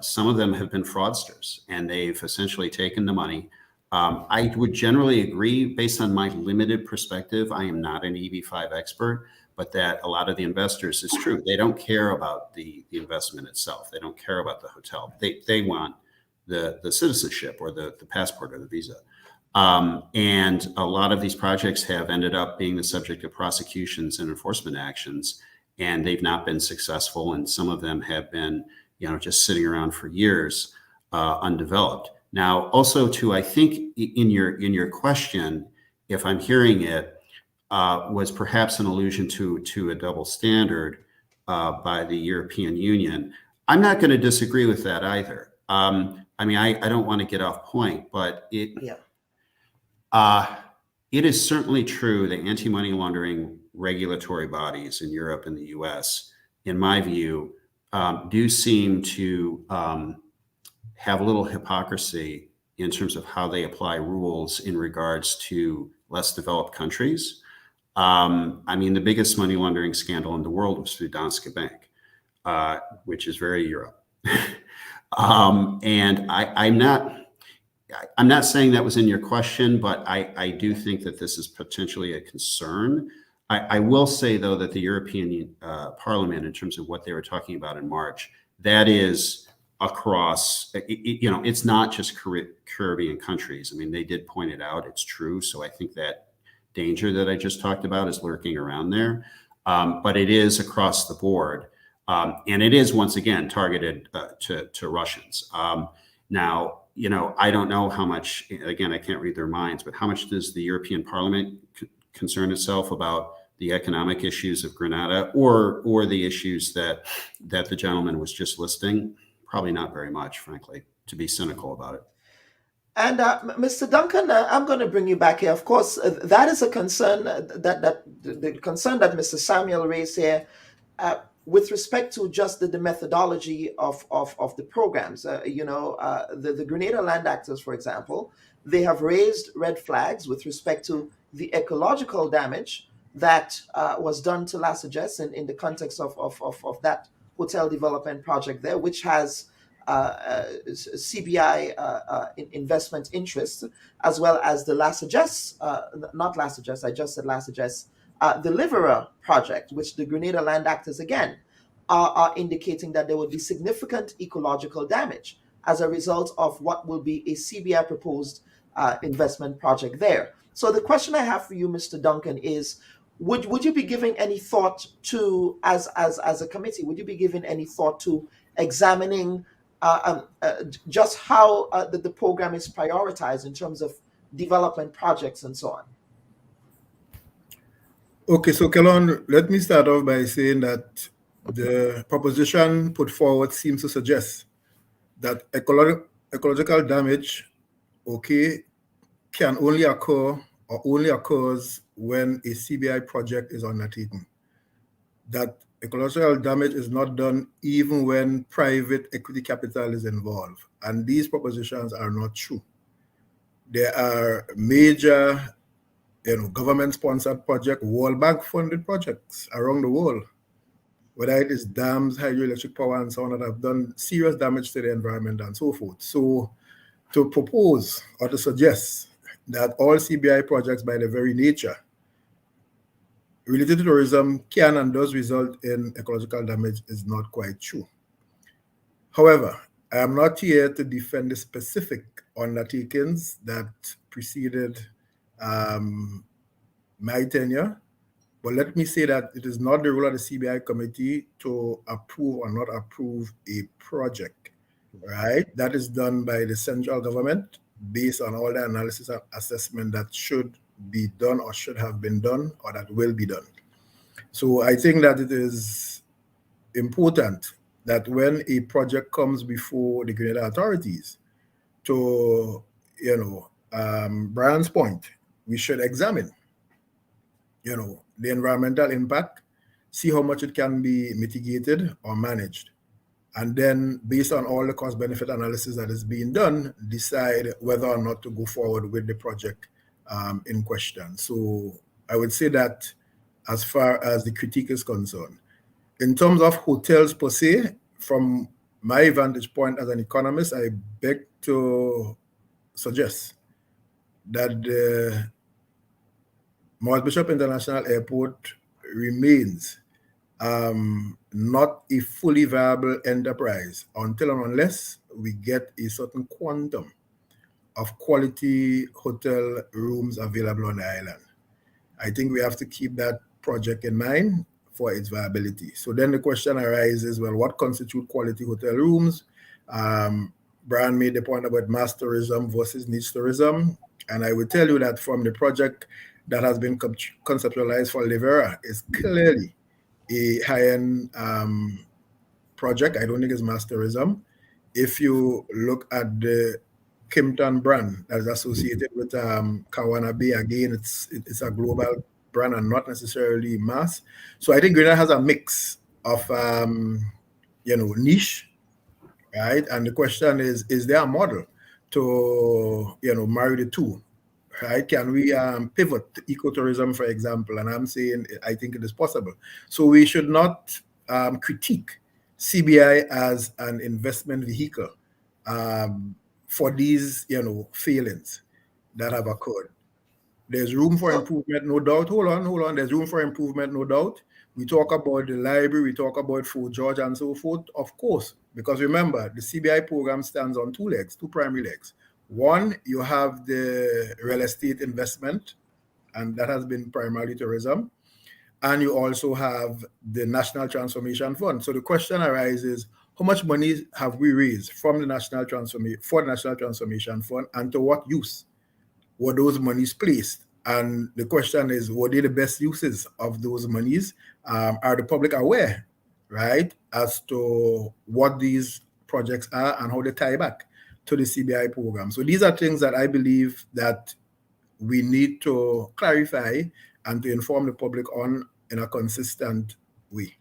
Speaker 8: some of them have been fraudsters, and they've essentially taken the money. I would generally agree, based on my limited perspective, I am not an EB-5 expert, but that a lot of the investors, is true. They don't care about the investment itself. They don't care about the hotel. They want the citizenship or the passport or the visa. And a lot of these projects have ended up being the subject of prosecutions and enforcement actions, and they've not been successful. And some of them have been, just sitting around for years, undeveloped. Now, also too, I think in your question, if I'm hearing it, was perhaps an allusion to a double standard by the European Union. I'm not going to disagree with that either. I mean, I don't want to get off point, but it is certainly true that anti-money laundering regulatory bodies in Europe and the US, in my view, do seem to have a little hypocrisy in terms of how they apply rules in regards to less developed countries. I mean, the biggest money laundering scandal in the world was through Danske Bank, which is very Europe. And I'm not saying that was in your question, but I do think that this is potentially a concern. I will say, though, that the European Parliament, in terms of what they were talking about in March, that is across, it's not just Caribbean countries. I mean, they did point it out. It's true. So I think that danger that I just talked about is lurking around there. But it is across the board. And it is, once again, targeted to Russians. Now, I don't know how much, again, I can't read their minds, but how much does the European Parliament concern itself about the economic issues of Grenada or the issues that the gentleman was just listing? Probably not very much, frankly, to be cynical about it.
Speaker 1: And Mr. Duncan, I'm going to bring you back here. Of course, that is a concern that the concern that Mr. Samuel raised here with respect to just the methodology of the programs. The Grenada land actors, for example, they have raised red flags with respect to the ecological damage that was done to La Sagesse in the context of that hotel development project there, which has CBI investment interests, as well as the La Sagesse, not La Sagesse, I just said La Sagesse, the Livera project, which the Grenada land actors, again, are indicating that there will be significant ecological damage as a result of what will be a CBI proposed investment project there. So the question I have for you, Mr. Duncan, is would you be giving any thought to, as a committee, would you be giving any thought to examining just how the program is prioritized in terms of development projects and so on?
Speaker 6: Okay, so Kelon, let me start off by saying that the proposition put forward seems to suggest that ecological damage, okay, can only occur or only occurs when a CBI project is undertaken. That ecological damage is not done even when private equity capital is involved. And these propositions are not true. There are major, government-sponsored projects, World Bank-funded projects around the world, whether it is dams, hydroelectric power, and so on, that have done serious damage to the environment and so forth. So to propose or to suggest that all CBI projects by their very nature related to tourism can and does result in ecological damage is not quite true. However, I am not here to defend the specific undertakings that preceded my tenure, but let me say that it is not the role of the CBI committee to approve or not approve a project, right? That is done by the central government based on all the analysis and assessment that should be done or should have been done or that will be done. So I think that it is important that when a project comes before the Grenada authorities, to, Brian's point, we should examine, the environmental impact, see how much it can be mitigated or managed. And then based on all the cost benefit analysis that is being done, decide whether or not to go forward with the project in question. So I would say that as far as the critique is concerned. In terms of hotels per se, from my vantage point as an economist, I beg to suggest that the Morris Bishop International Airport remains not a fully viable enterprise until and unless we get a certain quantum of quality hotel rooms available on the island. I think we have to keep that project in mind for its viability. So then the question arises, well, what constitute quality hotel rooms? Brian made the point about mass tourism versus niche tourism. And I would tell you that from the project that has been conceptualized for Livera is clearly a high-end project. I don't think it's mass tourism. If you look at the Kimpton brand that is associated with Kawana Bay, again, it's a global brand and not necessarily mass. So I think Grenada has a mix of, niche, right? And the question is there a model to, marry the two, right? Can we pivot to ecotourism, for example? And I'm saying I think it is possible. So we should not critique CBI as an investment vehicle for these, failings that have occurred. There's room for improvement, no doubt. Hold on. There's room for improvement, no doubt. We talk about the library, we talk about Fort George and so forth, of course, because remember, the CBI program stands on two primary legs. One, you have the real estate investment, and that has been primarily tourism. And you also have the National Transformation Fund. So the question arises, how much money have we raised from the National Transformation Fund, and to what use were those monies placed? And the question is, were they the best uses of those monies? Are the public aware, right, as to what these projects are and how they tie back to the CBI program? So these are things that I believe that we need to clarify and to inform the public on in a consistent way.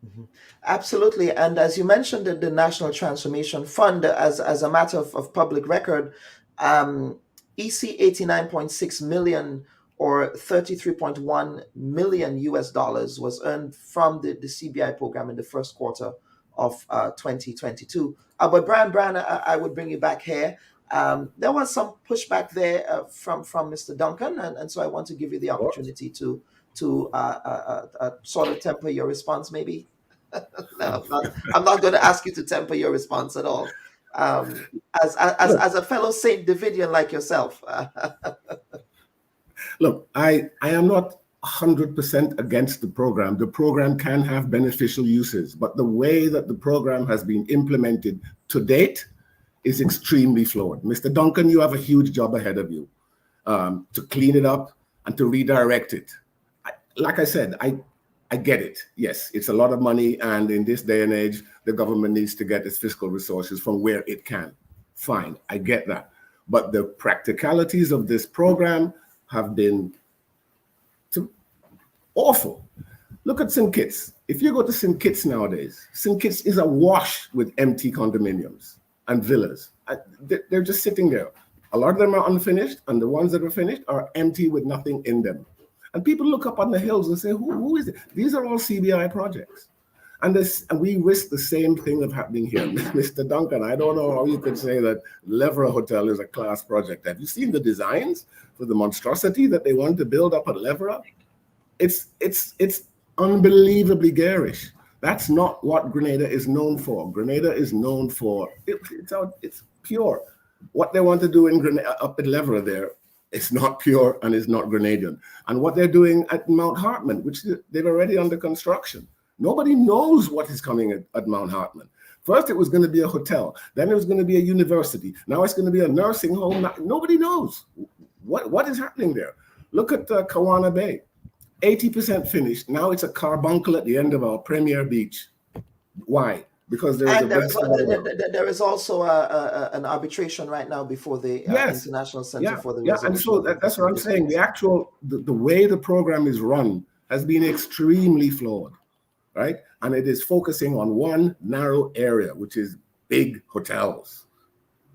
Speaker 1: Mm-hmm. Absolutely. And as you mentioned, the National Transformation Fund, as a matter of public record, EC 89.6 million or 33.1 million US dollars was earned from the CBI program in the first quarter of 2022. But Brian, I would bring you back here. There was some pushback there from Mr. Duncan, and so I want to give you the opportunity to sort of temper your response, maybe. No, I'm not going to ask you to temper your response at all. As a fellow Saint Davidian like yourself.
Speaker 7: Look, I am not 100% against the program. The program can have beneficial uses, but the way that the program has been implemented to date is extremely flawed. Mr. Duncan, you have a huge job ahead of you. to clean it up and to redirect it. Like I said, I get it. Yes, it's a lot of money, and in this day and age, the government needs to get its fiscal resources from where it can. Fine, I get that. But the practicalities of this program have been awful. Look at St. Kitts. If you go to St. Kitts nowadays, St. Kitts is awash with empty condominiums and villas. They're just sitting there. A lot of them are unfinished, and the ones that are finished are empty with nothing in them. And people look up on the hills and say, who is it? These are all CBI projects. And we risk the same thing of happening here. Mr. Duncan, I don't know how you could say that Levra Hotel is a class project. Have you seen the designs for the monstrosity that they want to build up at Levra? It's unbelievably garish. That's not what Grenada is known for. Grenada is known for, it's pure. What they want to do in Grenada, up at Levra there, it's not pure and it's not Grenadian. And what they're doing at Mount Hartman, which they're already under construction. Nobody knows what is coming at Mount Hartman. First, it was going to be a hotel. Then it was going to be a university. Now it's going to be a nursing home. Nobody knows what is happening there. Look at Kawana Bay, 80% finished. Now it's a carbuncle at the end of our premier beach. Why? Because there
Speaker 1: is also an arbitration right now before the International Center for the
Speaker 7: Resolution. And so that's what I'm saying. The way the program is run has been extremely flawed, right? And it is focusing on one narrow area, which is big hotels.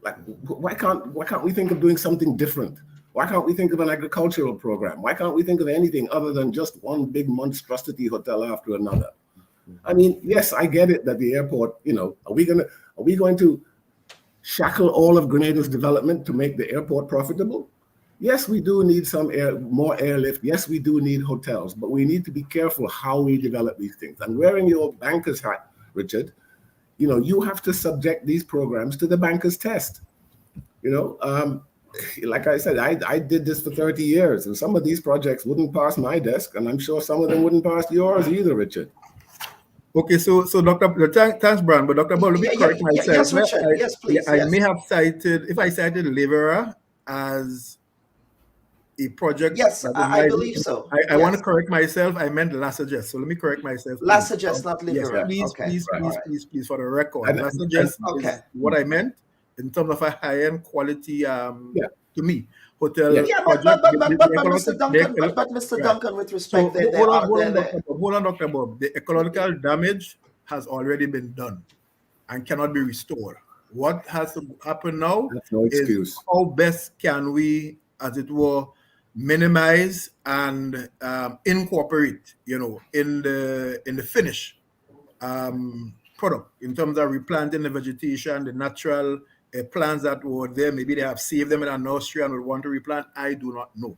Speaker 7: Like, why can't we think of doing something different? Why can't we think of an agricultural program? Why can't we think of anything other than just one big monstrosity hotel after another? I mean, yes, I get it that the airport, are we going to shackle all of Grenada's development to make the airport profitable? Yes, we do need more airlift. Yes, we do need hotels, but we need to be careful how we develop these things. And wearing your banker's hat, Richard, you have to subject these programs to the banker's test. Like I said, I did this for 30 years, and some of these projects wouldn't pass my desk, and I'm sure some of them wouldn't pass yours either, Richard.
Speaker 6: Okay, so Dr. Thanks, Brian, but Dr. Bull, let me correct myself.
Speaker 1: Yes, Richard. Yes, please.
Speaker 6: I may have cited, if I cited Levera as a project.
Speaker 1: Yes, I believe so.
Speaker 6: I want to correct myself. I meant Lassages. So let me correct myself.
Speaker 1: Lassages, not Levera.
Speaker 6: Yes, please, for the record. Lassages is what I meant in terms of a high-end quality, to me, hotel.
Speaker 1: But Mr. Duncan, with respect,
Speaker 6: hold on, Dr. Bob. The ecological damage has already been done and cannot be restored. What has to happen now is how best can we, as it were, minimize and incorporate, in the finished product in terms of replanting the vegetation, the natural plants that were there. Maybe they have saved them in a nursery and would want to replant. I do not know.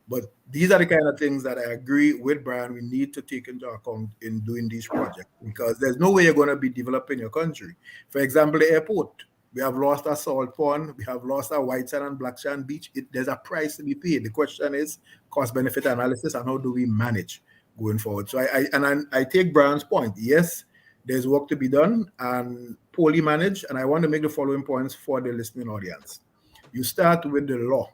Speaker 6: But these are the kind of things that I agree with Brian we need to take into account in doing these projects, because there's no way you're going to be developing your country. For example, the airport. We have lost our salt pond. We have lost our white sand and black sand beach. There's a price to be paid. The question is cost-benefit analysis and how do we manage going forward. So I take Brian's point. Yes, there's work to be done and poorly managed. And I want to make the following points for the listening audience. You start with the law,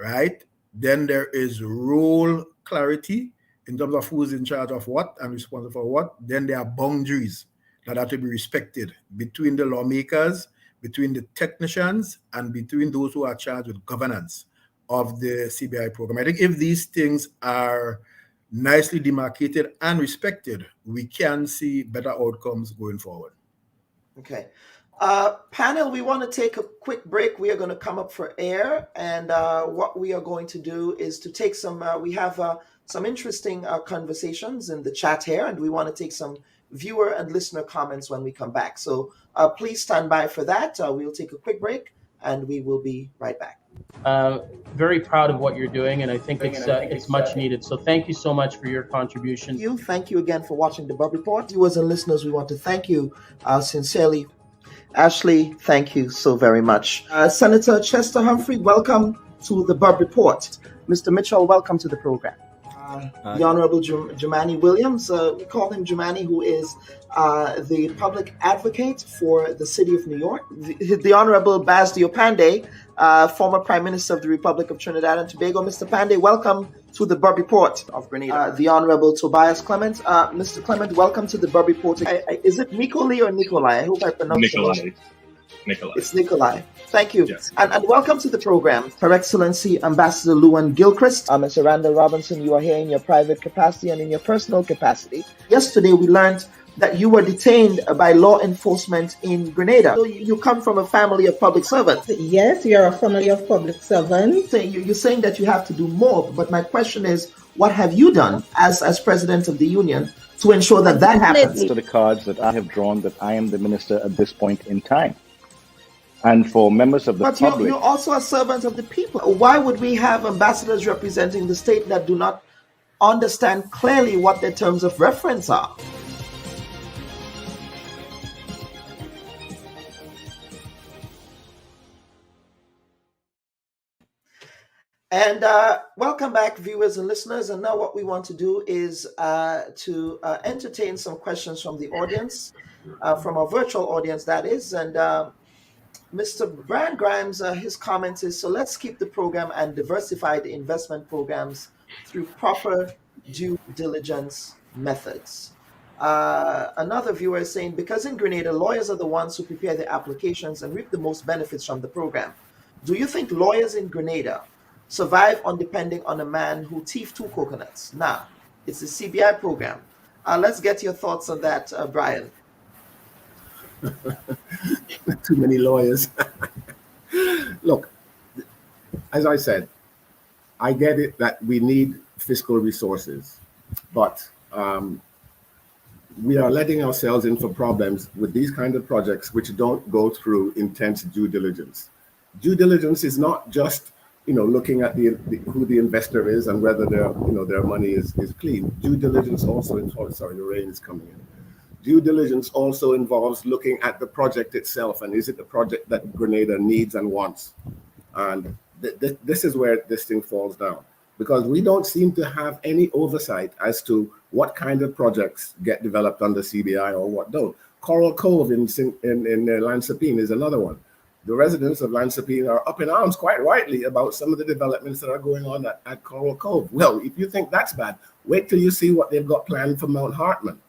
Speaker 6: right? Then there is role clarity in terms of who's in charge of what and responsible for what. Then there are boundaries that have to be respected between the lawmakers, between the technicians, and between those who are charged with governance of the CBI program. I think if these things are nicely demarcated and respected, we can see better outcomes going forward.
Speaker 1: Okay. Panel, we want to take a quick break. We are going to come up for air, and what we are going to do is to take some, we have some interesting conversations in the chat here, and we want to take some viewer and listener comments when we come back. So please stand by for that. We'll take a quick break and we will be right back.
Speaker 9: Very proud of what you're doing, and I think it's much needed. So thank you so much for your contribution.
Speaker 1: Thank you again for watching the Bubb Report. Viewers and listeners, we want to thank you sincerely. Ashley, thank you so very much. Senator Chester Humphrey, welcome to the Bubb Report. Mr. Mitchell, welcome to the program. the Honorable Jumani Williams. We call him Jumani, who is the public advocate for the city of New York. The Honorable Baz Diopande, former Prime Minister of the Republic of Trinidad and Tobago. Mr. Pandey, welcome to the Bubb Report of Grenada. The Honorable Tobias Clement. Mr. Clement, welcome to the Bubb Report. Is it Nikoli or Nikolai? I hope I pronounced it.
Speaker 10: Nikolai.
Speaker 1: It's Nikolai. Thank you.
Speaker 10: Yes.
Speaker 1: And welcome to the program, Her Excellency Ambassador Luan Gilchrist. Mr. Randall Robinson, you are here in your private capacity and in your personal capacity. Yesterday, we learned that you were detained by law enforcement in Grenada. So you come from a family of public servants.
Speaker 11: Yes, we are a family of public servants.
Speaker 1: So you're saying that you have to do more, but my question is, what have you done as President of the Union to ensure that that happens?
Speaker 12: To the cards that I have drawn, that I am the minister at this point in time. And for members of the public...
Speaker 1: But you're also a servant of the people. Why would we have ambassadors representing the state that do not understand clearly what their terms of reference are? And welcome back, viewers and listeners. And now what we want to do is to entertain some questions from the audience, from our virtual audience, that is. And Mr. Brian Grimes, his comment is, so let's keep the program and diversify the investment programs through proper due diligence methods. Another viewer is saying, because in Grenada, lawyers are the ones who prepare the applications and reap the most benefits from the program. Do you think lawyers in Grenada survive on depending on a man who thieved 2 coconuts? Nah, it's the CBI program. Let's get your thoughts on that, Brian.
Speaker 7: Too many lawyers. Look, as I said, I get it that we need fiscal resources, but we are letting ourselves in for problems with these kind of projects which don't go through intense due diligence. Due diligence is not just looking at who the investor is and whether their money is clean. Due diligence also involves, sorry, the rain is coming in. Due diligence also involves looking at the project itself, and is it the project that Grenada needs and wants? And this is where this thing falls down, because we don't seem to have any oversight as to what kind of projects get developed under CBI or what don't. Coral Cove in Lansapine is another one. The residents of Lansapine are up in arms, quite rightly, about some of the developments that are going on at Coral Cove. Well, if you think that's bad, wait till you see what they've got planned for Mount Hartman.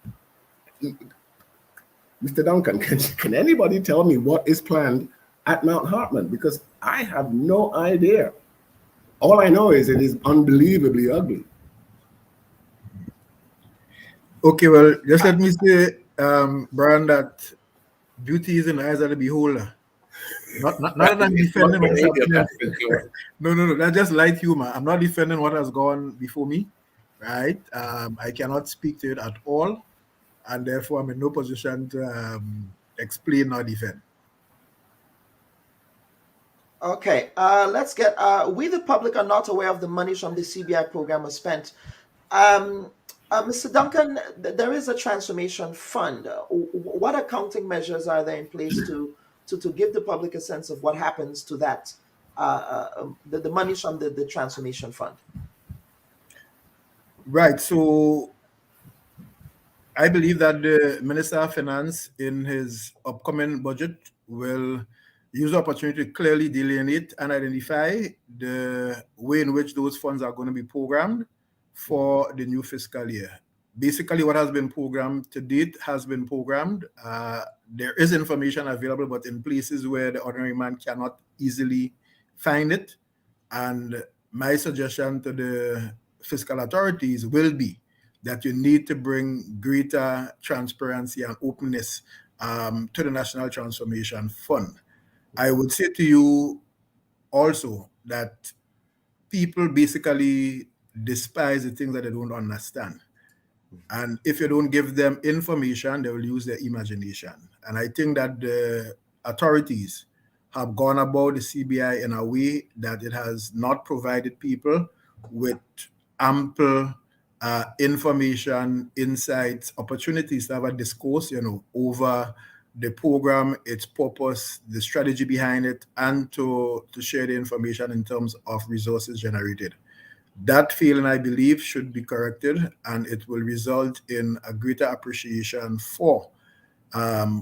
Speaker 7: Mr. Duncan, can anybody tell me what is planned at Mount Hartman? Because I have no idea. All I know is it is unbelievably ugly.
Speaker 6: Okay, well, just let me say, Brian, that beauty is in the eyes of the beholder. Not that I'm defending what's happening. No, that's just light humor. I'm not defending what has gone before me, right? I cannot speak to it at all, and therefore I'm in no position to explain or defend.
Speaker 1: Okay, let's get, we the public are not aware of the money from the CBI program was spent. Mr. Duncan, there is a transformation fund. What accounting measures are there in place to give the public a sense of what happens to that, the money from the transformation fund?
Speaker 6: Right, so I believe that the Minister of Finance in his upcoming budget will use the opportunity to clearly delineate and identify the way in which those funds are going to be programmed for the new fiscal year. Basically, what has been programmed to date has been programmed. There is information available, but in places where the ordinary man cannot easily find it. And my suggestion to the fiscal authorities will be that you need to bring greater transparency and openness to the National Transformation Fund. I would say to you also that people basically despise the things that they don't understand. And if you don't give them information, they will use their imagination. And I think that the authorities have gone about the CBI in a way that it has not provided people with ample information, insights, opportunities to have a discourse, over the program, its purpose, the strategy behind it, and to share the information in terms of resources generated. That feeling, I believe, should be corrected, and it will result in a greater appreciation for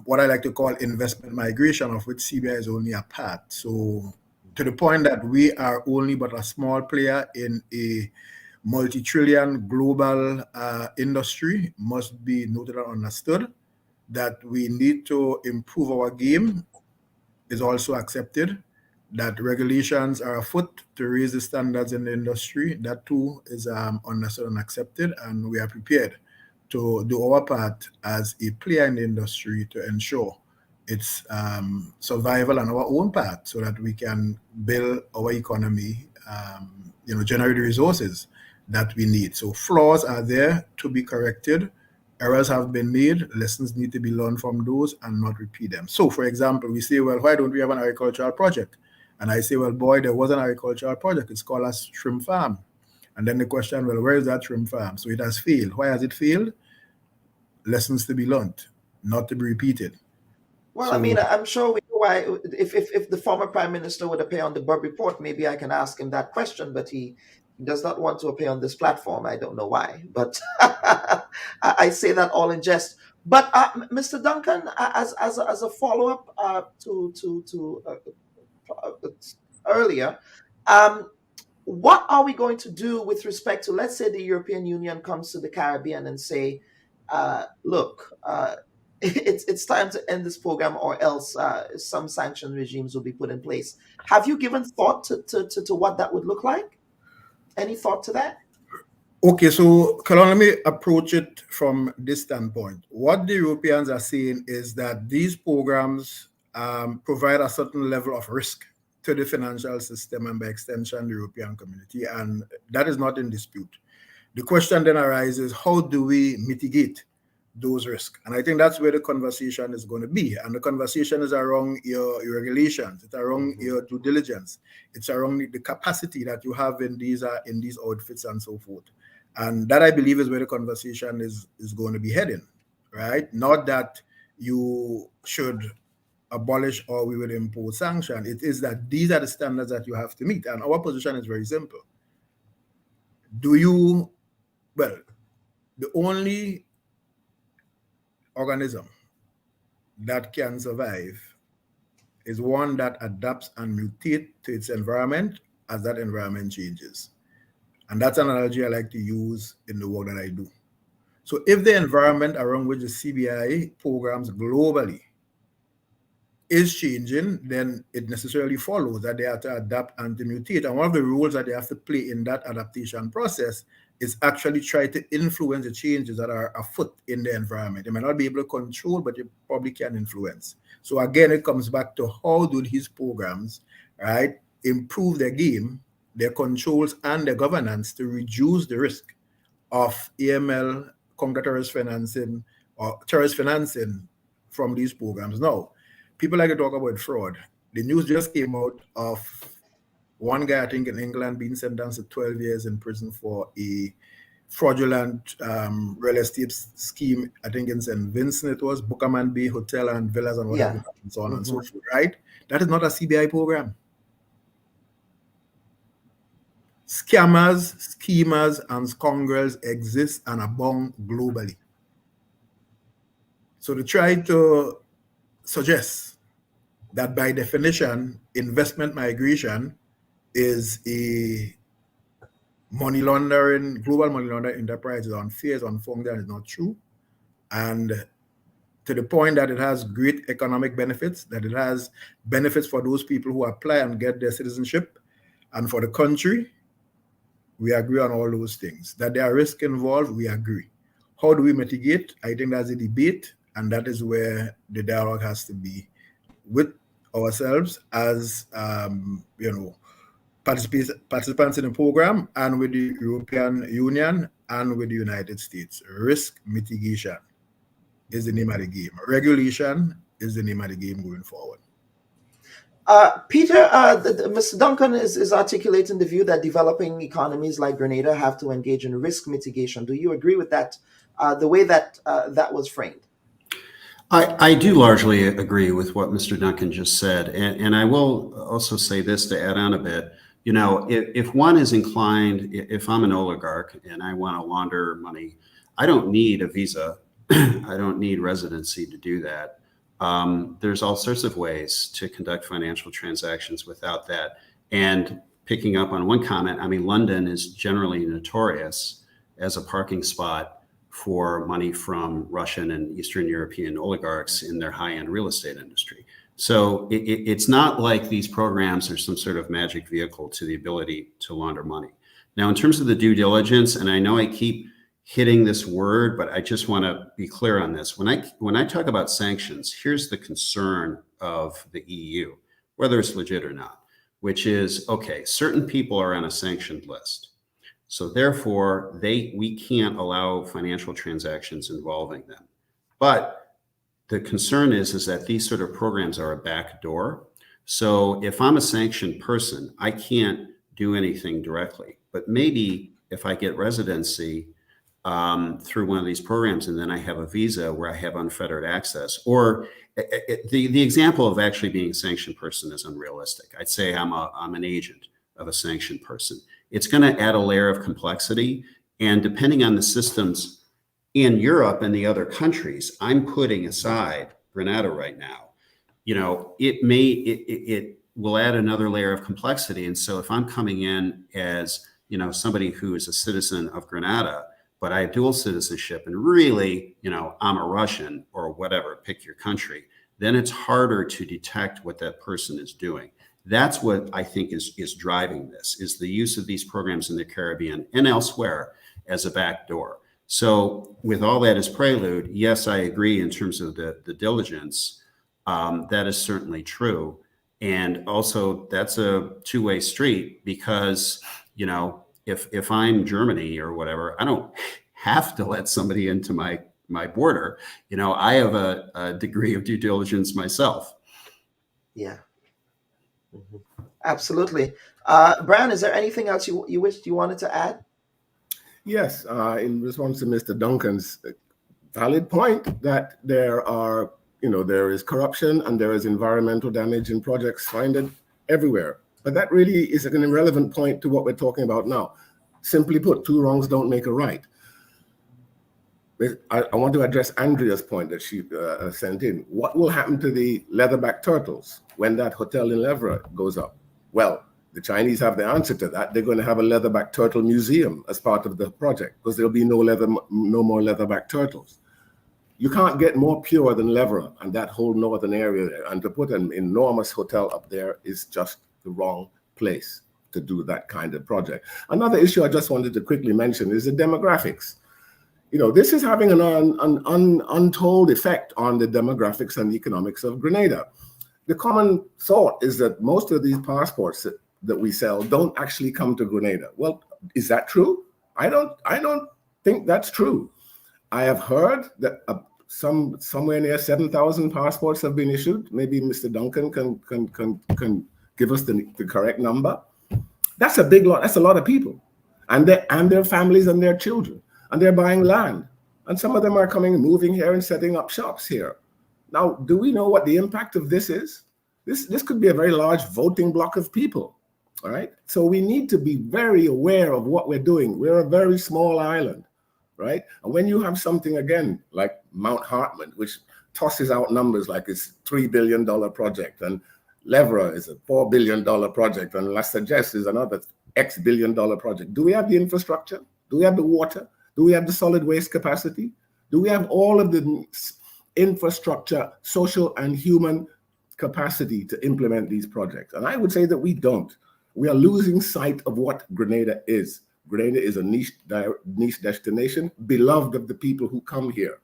Speaker 6: what I like to call investment migration, of which CBI is only a part. So to the point that we are only but a small player in a multi-trillion global industry must be noted and understood. That we need to improve our game is also accepted. That regulations are afoot to raise the standards in the industry, that too is understood and accepted, and we are prepared to do our part as a player in the industry to ensure its survival on our own part, so that we can build our economy, generate the resources that we need. So flaws are there to be corrected. Errors have been made, lessons need to be learned from those and not repeat them. So, for example, we say, well, why don't we have an agricultural project? And I say, well, boy, there was an agricultural project. It's called a shrimp farm. And then the question, well, where is that shrimp farm? So it has failed. Why has it failed? Lessons to be learned, not to be repeated.
Speaker 1: Well, I mean, I'm sure we know why. If the former prime minister would appear on the Bubb Report, maybe I can ask him that question, but he does not want to appear on this platform. I don't know why, but I say that all in jest. But Mr. Duncan, as a follow up to earlier, what are we going to do with respect to, let's say, the European Union comes to the Caribbean and say, look, it's time to end this program, or else some sanction regimes will be put in place. Have you given thought to what that would look like? Any thought to that?
Speaker 6: Okay, so Kalon, let me approach it from this standpoint. What the Europeans are saying is that these programs provide a certain level of risk to the financial system and by extension the European community, and that is not in dispute. The question then arises, how do we mitigate those risks? And I think that's where the conversation is going to be. And the conversation is around your regulations, it's around your due diligence, it's around the capacity that you have in these outfits and so forth. And that, I believe, is where the conversation is going to be heading, right? Not that you should abolish or we will impose sanction. It is that these are the standards that you have to meet. And our position is very simple. The only organism that can survive is one that adapts and mutates to its environment as that environment changes. And that's an analogy I like to use in the work that I do. So if the environment around which the CBI programs globally is changing, then it necessarily follows that they have to adapt and to mutate. And one of the roles that they have to play in that adaptation process is actually try to influence the changes that are afoot in the environment. They may not be able to control, but you probably can influence. So again, it comes back to how do these programs, right, improve their game, their controls, and their governance to reduce the risk of AML, counter-terrorist financing, or terrorist financing from these programs. Now, people like to talk about fraud. The news just came out of one guy, I think in England, being sentenced to 12 years in prison for a fraudulent real estate scheme, I think in St. Vincent it was, Buckerman Bay Hotel and Villas and whatever, and so on and so forth, right? That is not a CBI program. Scammers, schemers, and scoundrels exist and abound globally. So to try to suggest that by definition, investment migration is a money laundering, global money laundering enterprise is unfair, is unfounded, and is not true. And to the point that it has great economic benefits, that it has benefits for those people who apply and get their citizenship, and for the country, we agree on all those things. That there are risks involved, we agree. How do we mitigate? I think that's a debate, and that is where the dialogue has to be with ourselves as participants in the program, and with the European Union and with the United States. Risk mitigation is the name of the game. Regulation is the name of the game going forward.
Speaker 1: Peter, Mr. Duncan is articulating the view that developing economies like Grenada have to engage in risk mitigation. Do you agree with that, the way that that was framed?
Speaker 8: I do largely agree with what Mr. Duncan just said. And I will also say this to add on a bit. You know, if one is inclined, if I'm an oligarch and I want to launder money, I don't need a visa. I don't need residency to do that. There's all sorts of ways to conduct financial transactions without that. And picking up on one comment, I mean, London is generally notorious as a parking spot for money from Russian and Eastern European oligarchs in their high-end real estate industry. So it's not like these programs are some sort of magic vehicle to the ability to launder money. Now, in terms of the due diligence, and I know I keep hitting this word, but I just want to be clear on this. When I talk about sanctions, here's the concern of the EU, whether it's legit or not, which is, okay, certain people are on a sanctioned list. So therefore, we can't allow financial transactions involving them. But the concern is that these sort of programs are a back door. So if I'm a sanctioned person, I can't do anything directly. But maybe if I get residency through one of these programs and then I have a visa where I have unfettered access, or the example of actually being a sanctioned person is unrealistic. I'd say I'm an agent of a sanctioned person. It's going to add a layer of complexity. And depending on the systems in Europe and the other countries, I'm putting aside Grenada right now, you know, it will add another layer of complexity. And so if I'm coming in as, you know, somebody who is a citizen of Grenada, but I have dual citizenship and really, you know, I'm a Russian or whatever, pick your country, then it's harder to detect what that person is doing. That's what I think is driving this, is the use of these programs in the Caribbean and elsewhere as a backdoor. So with all that as prelude, yes, I agree in terms of the diligence. That is certainly true. And also that's a two-way street because, you know, if I'm Germany or whatever, I don't have to let somebody into my border. You know, I have a degree of due diligence myself.
Speaker 1: Yeah. Mm-hmm. Absolutely. Brian, is there anything else you wished you wanted to add?
Speaker 7: Yes, in response to Mr. Duncan's valid point that there is corruption and there is environmental damage in projects funded everywhere. But that really is an irrelevant point to what we're talking about now. Simply put, two wrongs don't make a right. I want to address Andrea's point that she sent in. What will happen to the leatherback turtles when that hotel in Leverett goes up? Well, the Chinese have the answer to that. They're going to have a leatherback turtle museum as part of the project because there'll be no more leatherback turtles. You can't get more pure than Leverett and that whole northern area there. And to put an enormous hotel up there is just the wrong place to do that kind of project. Another issue I just wanted to quickly mention is the demographics. You know, this is having an untold effect on the demographics and economics of Grenada. The common thought is that most of these passports that we sell don't actually come to Grenada. Well, is that true? I don't think that's true. I have heard that somewhere near 7,000 passports have been issued. Maybe Mr. Duncan can give us the correct number. That's a big lot. That's a lot of people, and their families and their children, and they're buying land, and some of them are moving here and setting up shops here. Now, do we know what the impact of this is? This could be a very large voting block of people. All right. So we need to be very aware of what we're doing. We're a very small island, right? And when you have something, again, like Mount Hartman, which tosses out numbers like it's $3 billion project, and Levra is a $4 billion project, and La Sagesse is another X billion dollar project. Do we have the infrastructure? Do we have the water? Do we have the solid waste capacity? Do we have all of the infrastructure, social and human capacity to implement these projects? And I would say that we don't. We are losing sight of what Grenada is. Grenada is a niche destination, beloved of the people who come here.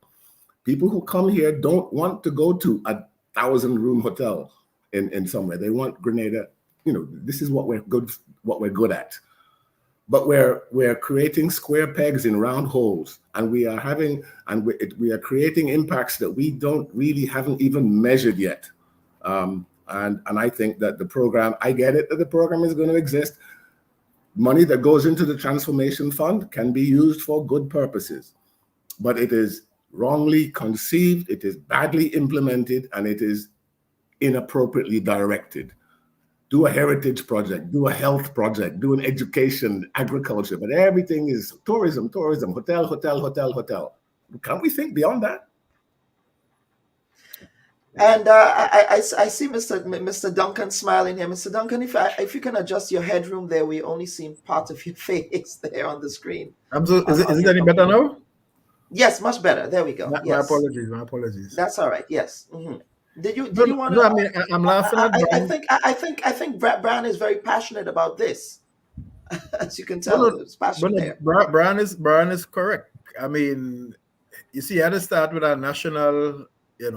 Speaker 7: People who come here don't want to go to a 1,000-room hotel in somewhere. They want Grenada. You know, this is what we're good at. But we're creating square pegs in round holes, and we are creating impacts that we haven't even measured yet. And I think that the program, I get it that the program is going to exist. Money that goes into the transformation fund can be used for good purposes, but it is wrongly conceived, it is badly implemented, and it is inappropriately directed do a heritage project, do a health project, do an education, agriculture, but everything is tourism, hotel, hotel, hotel, hotel. Can't we think beyond that?
Speaker 1: And I see Mr. Duncan smiling here. Mr. Duncan, if you can adjust your headroom there, we only see part of your face there on the screen.
Speaker 6: Is it any better now?
Speaker 1: Yes, much better. There we go.
Speaker 6: My apologies.
Speaker 1: That's all right. Yes. Mm-hmm. Did you want to?
Speaker 6: No, I mean, I'm laughing at Brian.
Speaker 1: I think Brian is very passionate about this. As you can tell, it's passionate there.
Speaker 6: Brian is correct. I mean, you see, I had to start with a national,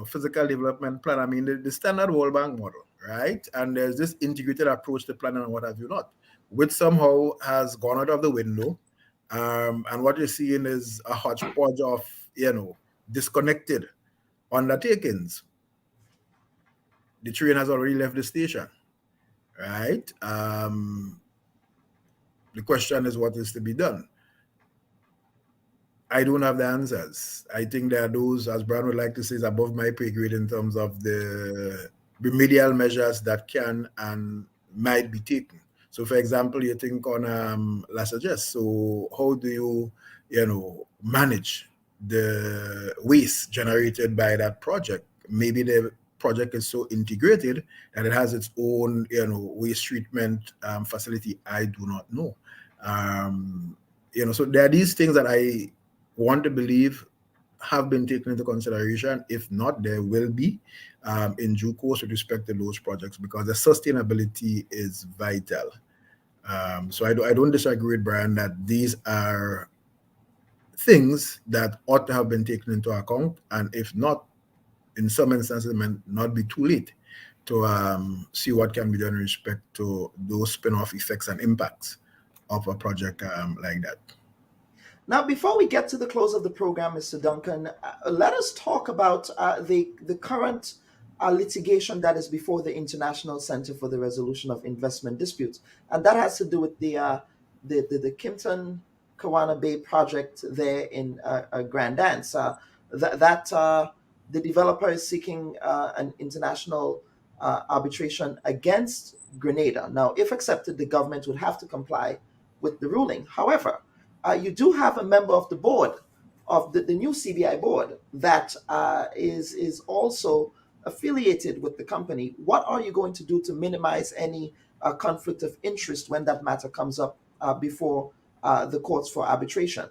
Speaker 6: physical development plan. I mean, the standard World Bank model, right? And there's this integrated approach to planning and what have you not, which somehow has gone out of the window. And what you're seeing is a hodgepodge of, disconnected undertakings. The train has already left the station, right? The question is what is to be done. I don't have the answers. I think there are those, as Brian would like to say, is above my pay grade in terms of the remedial measures that can and might be taken. So, for example, you think on La Sagesse. So, how do you, manage the waste generated by that project? Maybe the project is so integrated that it has its own, waste treatment facility. I do not know. So there are these things that I want to believe have been taken into consideration. If not, there will be in due course with respect to those projects, because the sustainability is vital. So I don't disagree with Brian that these are things that ought to have been taken into account, and if not, in some instances, it might not be too late to see what can be done in respect to those spin-off effects and impacts of a project like that.
Speaker 1: Now, before we get to the close of the program, Mr. Duncan, let us talk about the current litigation that is before the International Center for the Resolution of Investment Disputes, and that has to do with the Kimpton Kawana Bay project there in Grand Anse. The developer is seeking an international arbitration against Grenada. Now, if accepted, the government would have to comply with the ruling. However, you do have a member of the board of the new CBI board that is also affiliated with the company. What are you going to do to minimize any conflict of interest when that matter comes up before the courts for arbitration?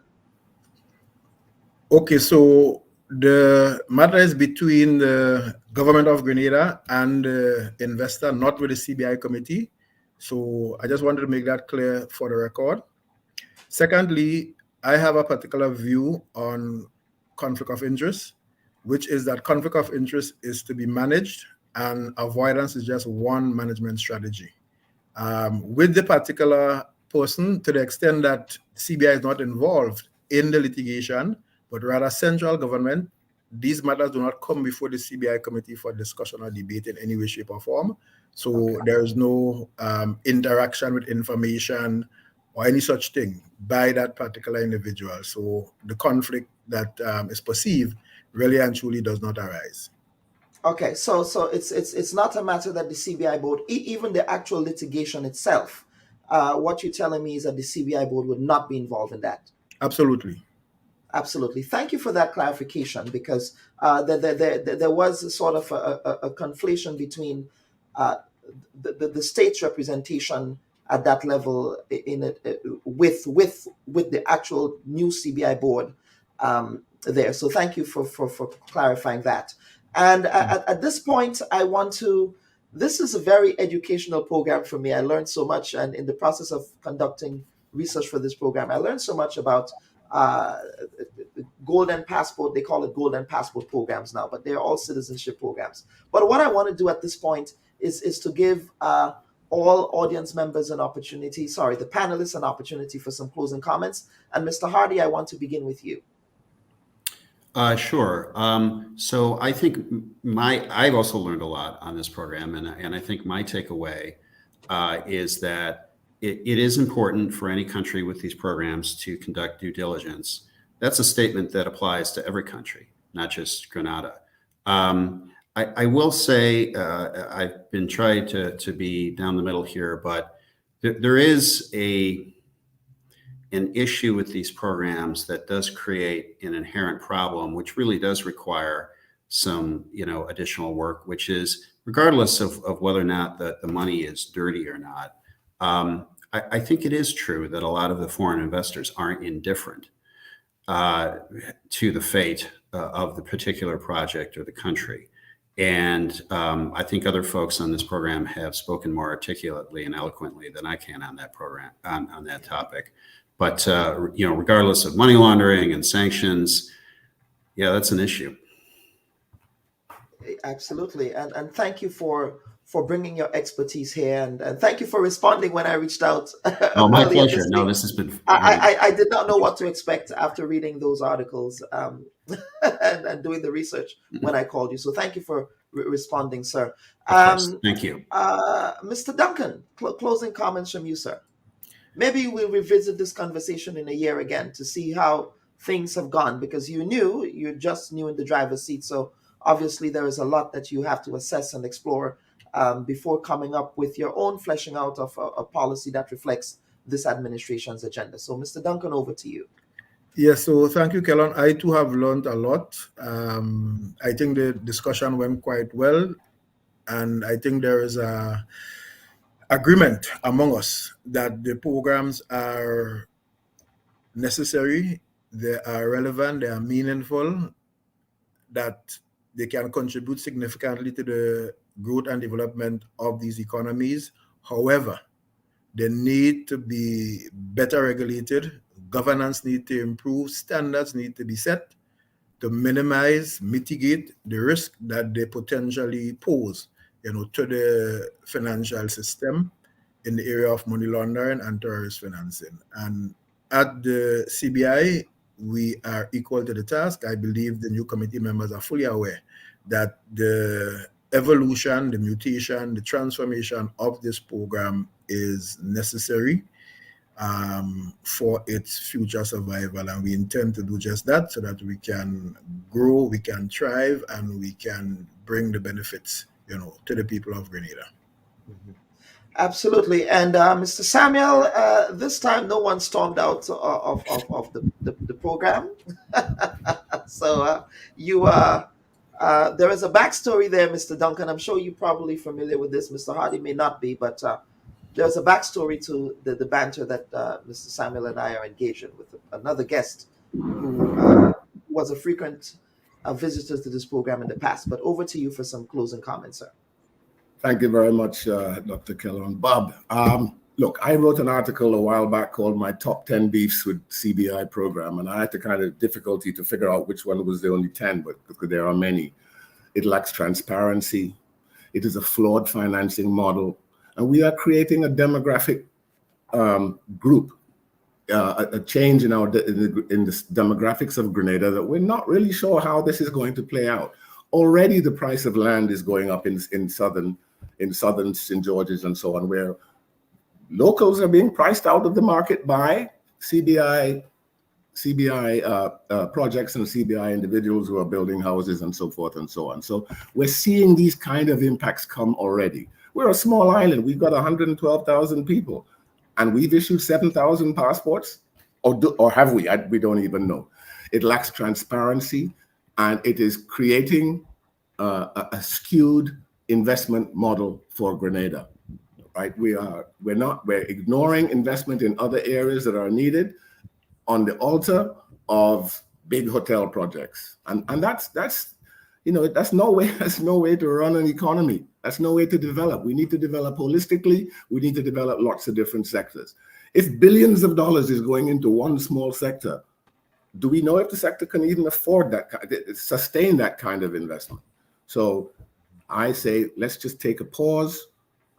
Speaker 6: Okay, so the matter is between the government of Grenada and the investor, not with the CBI committee. So I just wanted to make that clear for the record. Secondly, I have a particular view on conflict of interest, which is that conflict of interest is to be managed and avoidance is just one management strategy. With the particular person, to the extent that CBI is not involved in the litigation, but rather central government, these matters do not come before the CBI committee for discussion or debate in any way, shape, or form. So there is no interaction with information or any such thing by that particular individual. So the conflict that is perceived really and truly does not arise.
Speaker 1: Okay, so it's not a matter that the CBI board, even the actual litigation itself, what you're telling me is that the CBI board would not be involved in that.
Speaker 6: Absolutely.
Speaker 1: Absolutely. Thank you for that clarification, because there was a sort of a conflation between the state's representation at that level with the actual new CBI board there. So thank you for clarifying that. And at this point, this is a very educational program for me. I learned so much, and in the process of conducting research for this program, I learned so much about Golden Passport. They call it Golden Passport programs now, but they're all citizenship programs. But what I want to do at this point is to give all audience members the panelists an opportunity for some closing comments. And Mr. Hardy, I want to begin with you.
Speaker 8: Sure. So I think I've also learned a lot on this program, and I think my takeaway is that it is important for any country with these programs to conduct due diligence. That's a statement that applies to every country, not just Grenada. I will say I've been trying to be down the middle here, but there is an issue with these programs that does create an inherent problem, which really does require some additional work, which is regardless of whether or not the money is dirty or not. I think it is true that a lot of the foreign investors aren't indifferent to the fate of the particular project or the country. And I think other folks on this program have spoken more articulately and eloquently than I can on that program, on that topic. But, regardless of money laundering and sanctions, yeah, that's an issue.
Speaker 1: Absolutely. And thank you for bringing your expertise here. And thank you for responding when I reached out.
Speaker 8: Oh, my pleasure. No, this has been...
Speaker 1: I did not know what to expect after reading those articles and doing the research when I called you. So thank you for responding, sir.
Speaker 8: Thank you.
Speaker 1: Mr. Duncan, closing comments from you, sir. Maybe we'll revisit this conversation in a year again to see how things have gone, because you're just new in the driver's seat. So obviously there is a lot that you have to assess and explore before coming up with your own fleshing out of a policy that reflects this administration's agenda. So Mr. Duncan, over to you.
Speaker 6: Yes, so thank you, Kellon. I too have learned a lot. I think the discussion went quite well, and I think there is a agreement among us that the programs are necessary, they are relevant, they are meaningful, that they can contribute significantly to the growth and development of these economies. However, they need to be better regulated, governance need to improve, standards need to be set to minimize, mitigate the risk that they potentially pose to the financial system in the area of money laundering and terrorist financing. And at the CBI, we are equal to the task. I believe the new committee members are fully aware that the evolution, the mutation, the transformation of this program is necessary for its future survival. And we intend to do just that so that we can grow, we can thrive, and we can bring the benefits to the people of Grenada.
Speaker 1: Mm-hmm. Absolutely. And Mr. Samuel, this time no one stormed out of the program. So there is a backstory there, Mr. Duncan. I'm sure you're probably familiar with this. Mr. Hardy may not be, but there's a backstory to the banter that Mr. Samuel and I are engaged in with another guest who was a frequent visitor to this program in the past. But over to you for some closing comments, sir.
Speaker 7: Thank you very much, Dr. Kellon. Bob, look, I wrote an article a while back called My Top 10 Beefs with CBI Program, and I had the kind of difficulty to figure out which one was the only 10, but because there are many. It lacks transparency. It is a flawed financing model. And we are creating a demographic group, a change in the demographics of Grenada that we're not really sure how this is going to play out. Already the price of land is going up in southern St. George's and so on, where locals are being priced out of the market by CBI projects and CBI individuals who are building houses and so forth and so on. So we're seeing these kind of impacts come already. We're a small island. We've got 112,000 people, and we've issued 7,000 passports, or have we? We don't even know. It lacks transparency, and it is creating a skewed investment model for Grenada. Right? We're ignoring investment in other areas that are needed on the altar of big hotel projects, and that's no way to run an economy. That's no way to develop. We need to develop holistically. We need to develop lots of different sectors. If billions of dollars is going into one small sector, do we know if the sector can even afford sustain that kind of investment? So I say, let's just take a pause,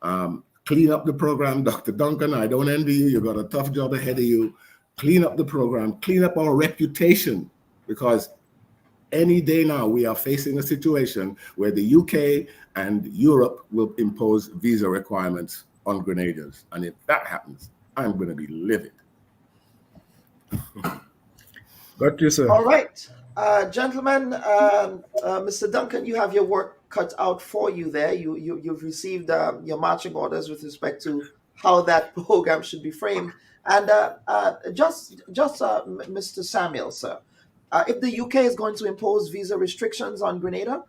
Speaker 7: clean up the program. Dr. Duncan, I don't envy you. You've got a tough job ahead of you. Clean up the program, clean up our reputation, because any day now we are facing a situation where the UK and Europe will impose visa requirements on Grenadians. And if that happens, I'm going to be livid.
Speaker 6: Got you, sir.
Speaker 1: All right. Gentlemen, Mr. Duncan, you have your work cut out for you there. You've received your marching orders with respect to how that program should be framed. And Mr. Samuel, sir, if the UK is going to impose visa restrictions on Grenada,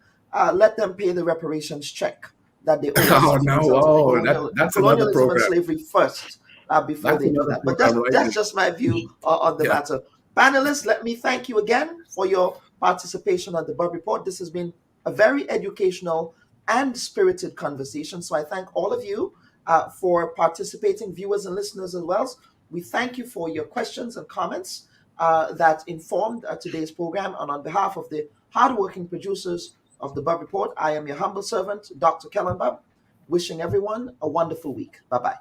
Speaker 1: let them pay the reparations check that they owe us.
Speaker 7: Oh, no. Oh, that's another
Speaker 1: colonialism and
Speaker 7: program.
Speaker 1: slavery first before
Speaker 7: That's
Speaker 1: they do
Speaker 7: another
Speaker 1: that. But
Speaker 7: program, right?
Speaker 1: that's just my view on the
Speaker 7: Yeah.
Speaker 1: matter. Panelists, let me thank you again for your participation on the Bubb Report. This has been a very educational and spirited conversation. So I thank all of you for participating, viewers and listeners as well. We thank you for your questions and comments that informed today's program. And on behalf of the hardworking producers of the Bubb Report, I am your humble servant, Dr. Kellen Bubb, wishing everyone a wonderful week. Bye-bye.